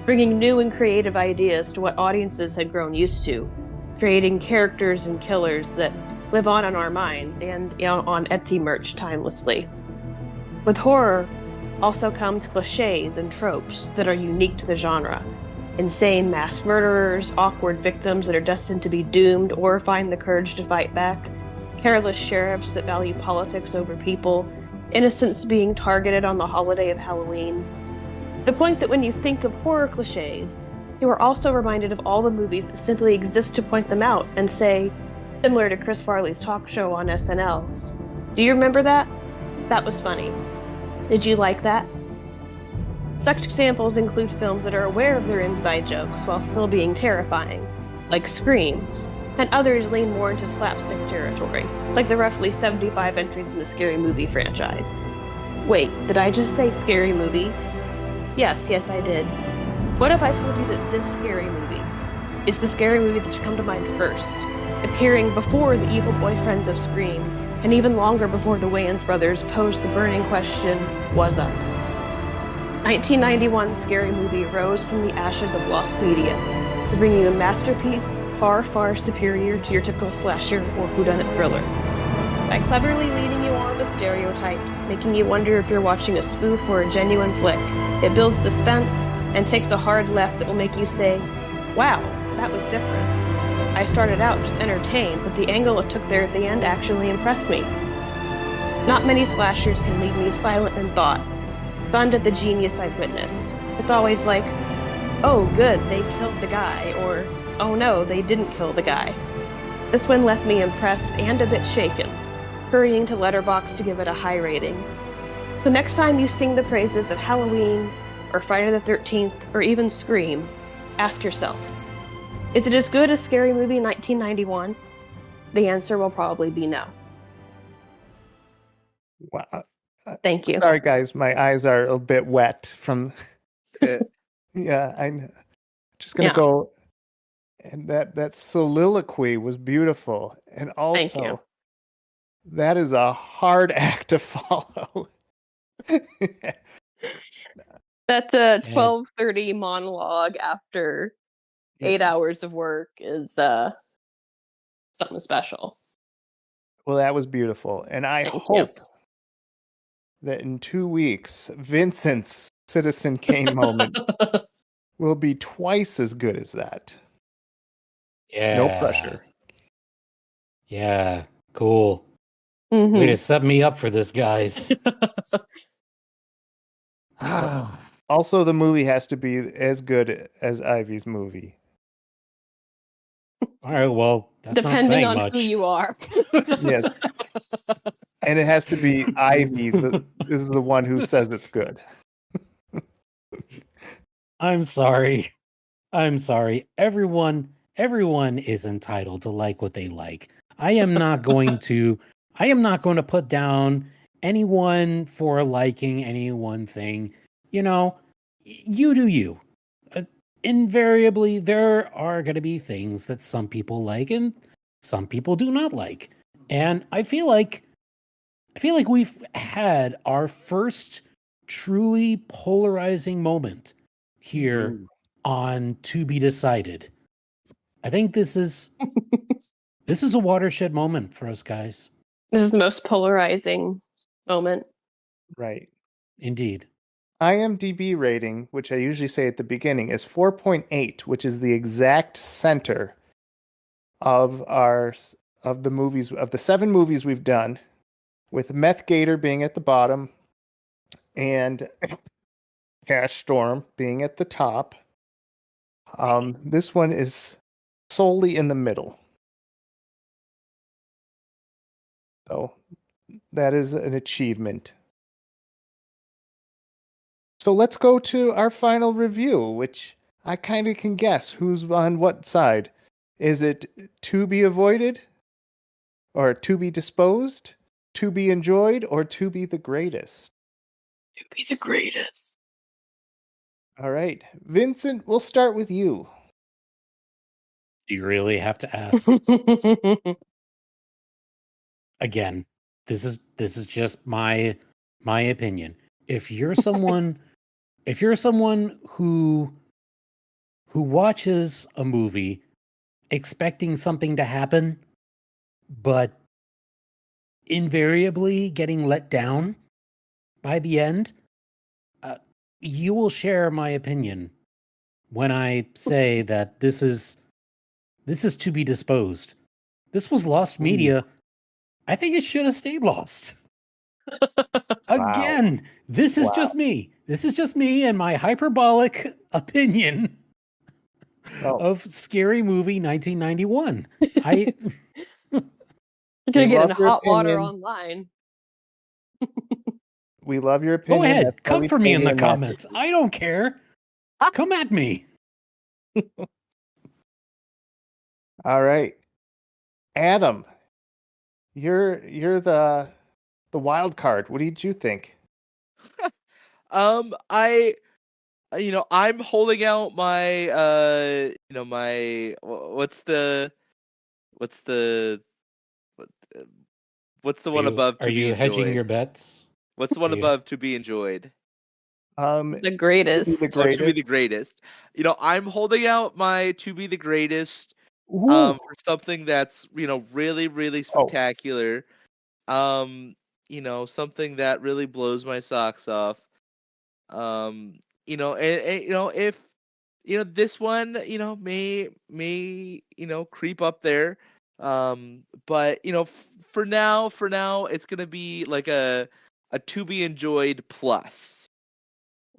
bringing new and creative ideas to what audiences had grown used to. Creating characters and killers that live on in our minds and on Etsy merch timelessly. With horror also comes cliches and tropes that are unique to the genre. Insane mass murderers, awkward victims that are destined to be doomed or find the courage to fight back, careless sheriffs that value politics over people, innocents being targeted on the holiday of Halloween. The point that when you think of horror cliches, you are also reminded of all the movies that simply exist to point them out and say, similar to Chris Farley's talk show on SNL, "Do you remember that? That was funny. Did you like that?" Such examples include films that are aware of their inside jokes while still being terrifying, like Scream, and others lean more into slapstick territory, like the roughly 75 entries in the Scary Movie franchise. Wait, did I just say Scary Movie? Yes, I did. What if I told you that this Scary Movie is the Scary Movie that should come to mind first, appearing before the evil boyfriends of Scream, and even longer before the Wayans brothers posed the burning question, "What's up?" 1991's Scary Movie rose from the ashes of lost media to bring you a masterpiece far, far superior to your typical slasher or whodunit thriller. By cleverly leading you on with stereotypes, making you wonder if you're watching a spoof or a genuine flick, it builds suspense and takes a hard left that will make you say, "Wow, that was different. I started out just entertained, but the angle it took there at the end actually impressed me." Not many slashers can leave me silent in thought, stunned at the genius I've witnessed. It's always like, "Oh good, they killed the guy," or "Oh no, they didn't kill the guy." This one left me impressed and a bit shaken, hurrying to Letterboxd to give it a high rating. So next time you sing the praises of Halloween, or Friday the 13th, or even Scream, ask yourself, is it as good as Scary Movie 1991? The answer will probably be no. Wow. Thank you. Sorry, guys. My eyes are a bit wet from. Eh, Yeah, I'm just gonna Yeah. go. And that soliloquy was beautiful, and Thank you. also that is a hard act to follow. That the And 12:30 monologue after 8 hours of work is something special. Well, that was beautiful, and I Thank you. hope that in 2 weeks, Vincent's Citizen Kane moment will be twice as good as that. yeah. No pressure. Yeah, cool. Way Mhm. to set me up for this, guys. Also, the movie has to be as good as Ivy's movie. All right, well, that's not Depending saying on much. who you are. Yes. And it has to be Ivy. This is the one who says it's good. I'm sorry. Everyone is entitled to like what they like. I am not going to put down anyone for liking any one thing. You know, you do you. Invariably there are going to be things that some people like and some people do not like. And I feel like we've had our first truly polarizing moment here on To Be Decided. I think this is a watershed moment for us guys. This is the most polarizing moment. Right. Indeed. IMDb rating, which I usually say at the beginning, is 4.8, which is the exact center of of the movies of the 7 movies we've done, with Meth Gator being at the bottom and Cash Storm being at the top. This one is solely in the middle. So that is an achievement. So let's go to our final review, which I kind of can guess who's on what side. Is it to be avoided, or to be disposed, to be enjoyed, or to be the greatest? To be the greatest. All right. Vincent, we'll start with you. Do you really have to ask? Again, this is just my opinion. If you're someone who watches a movie expecting something to happen, but invariably getting let down by the end, you will share my opinion when I say that this is to be disposed. This was lost media. I think it should have stayed lost. Again, this is just me. This is just me and my hyperbolic opinion of Scary Movie 1991. You're gonna get in hot water online. We love your Go opinion. ahead, That's why come we for me say in the we match comments. it. I don't care. Come at me. All right. Adam, you're the wild card. What did you think? I'm holding out my my what's the what, uh, what's the one above Are to be you hedging your enjoyed? bets? What's the one Are you above to be enjoyed? The To be the greatest. Oh, to be the greatest. greatest. I'm holding out my to be the greatest Ooh. for something that's, really, really Oh, spectacular. Um, something that really blows my socks off. And if this one, may creep up there. But for now it's gonna be like a to be enjoyed plus.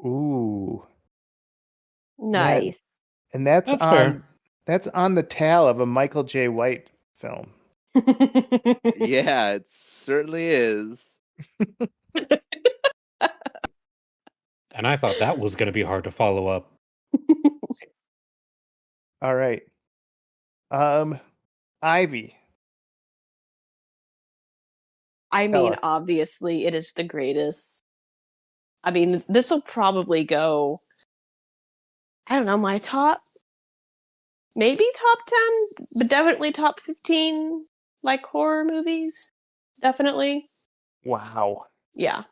ooh. Man, Nice. and that's That's fair. on the tail of a Michael J. White film. Yeah, it certainly is. And I thought that was going to be hard to follow up. All right. Ivy. I Tell mean, us. obviously, it is the greatest. I mean, this will probably go, I don't know, my maybe top 10, but definitely top 15, like horror movies. Definitely. Wow. Yeah.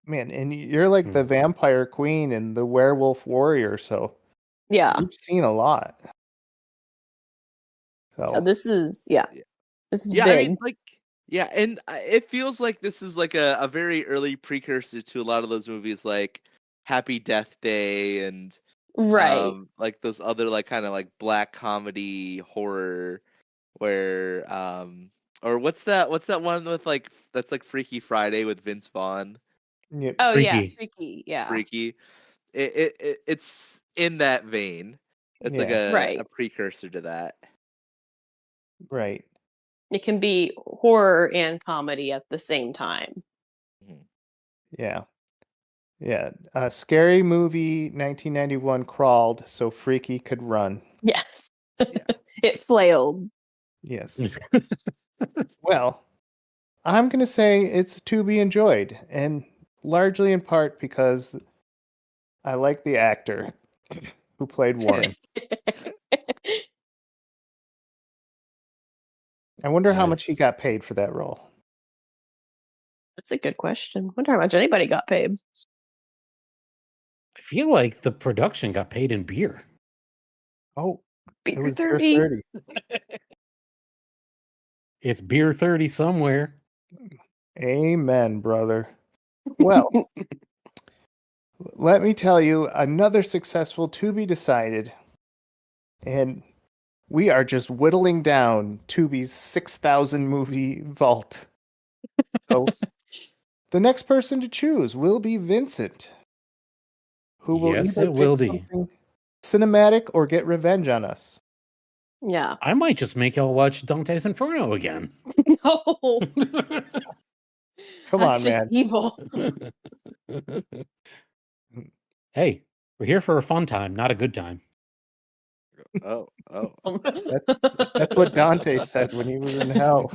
Man, and you're like the Hmm. vampire queen and the werewolf warrior, so Yeah. you've seen a lot. So, Yeah, this is Yeah, I mean, big. yeah, and it feels like this is like a very early precursor to a lot of those movies, like Happy Death Day and Right. like those other like kind of like black comedy horror where or what's that one with like that's like Freaky Friday with Vince Vaughn, yeah, Oh, yeah, Freaky. freaky. Yeah. Freaky. It's in that vein. It's like yeah, a Right. precursor to that. right. It can be horror and comedy at the same time. Mhm. Yeah. Yeah. Scary Movie 1991 crawled so Freaky could run. Yes. Yeah. It flailed. Yes. Well, I'm going to say it's to be enjoyed, and largely in part because I like the actor who played Warren. I wonder how much he Nice. got paid for that role. That's a good question. Wonder how much anybody got paid. I feel like the production got paid in beer. Oh, it Beer was Beer 30. 30. It's beer 30 somewhere. Amen, brother. Well, let me tell you another successful Tubi decided, and we are just whittling down Tubi's 6,000 movie vault. So the next person to choose will be Vincent, who will Yes, either it will pick be. something cinematic or get revenge on us. Yeah. I might just make y'all watch Dante's Inferno again. No, Come that's on, just man. evil. Hey, we're here for a fun time, not a good time. Oh. That's what Dante said when he was in hell.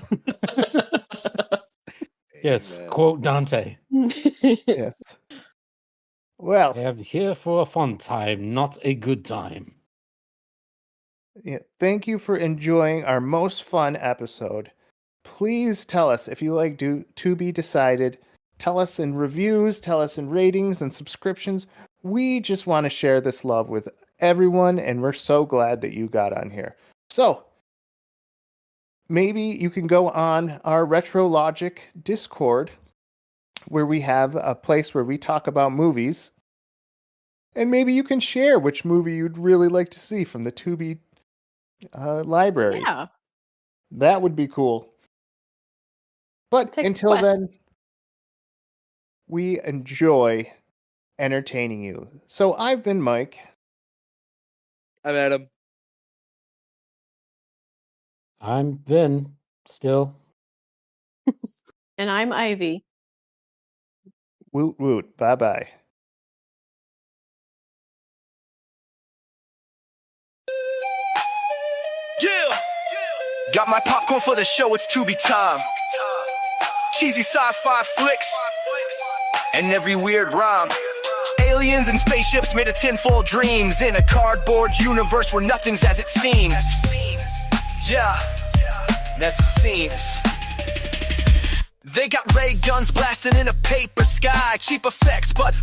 Yes, Amen. quote Dante. Yes. Well, I am here for a fun time, not a good time. yeah, thank you for enjoying our most fun episode. Please tell us if you like To Be Decided. Tell us in reviews, tell us in ratings and subscriptions. We just want to share this love with everyone, and we're so glad that you got on here. So, maybe you can go on our Retro Logic Discord, where we have a place where we talk about movies. And maybe you can share which movie you'd really like to see from the Tubi library. Yeah. That would be cool. But Take until then, requests. we enjoy entertaining you. So I've been Mike. I'm Adam. I'm Vin, still. And I'm Ivy. Woot woot. Bye bye. Yeah! Got my popcorn for the show, it's Tubi time. Cheesy sci-fi flicks and every weird rhyme. Aliens and spaceships made of tinfoil dreams in a cardboard universe where nothing's as it seems. Yeah, that's it seems. They got ray guns blasting in a paper sky, cheap effects, but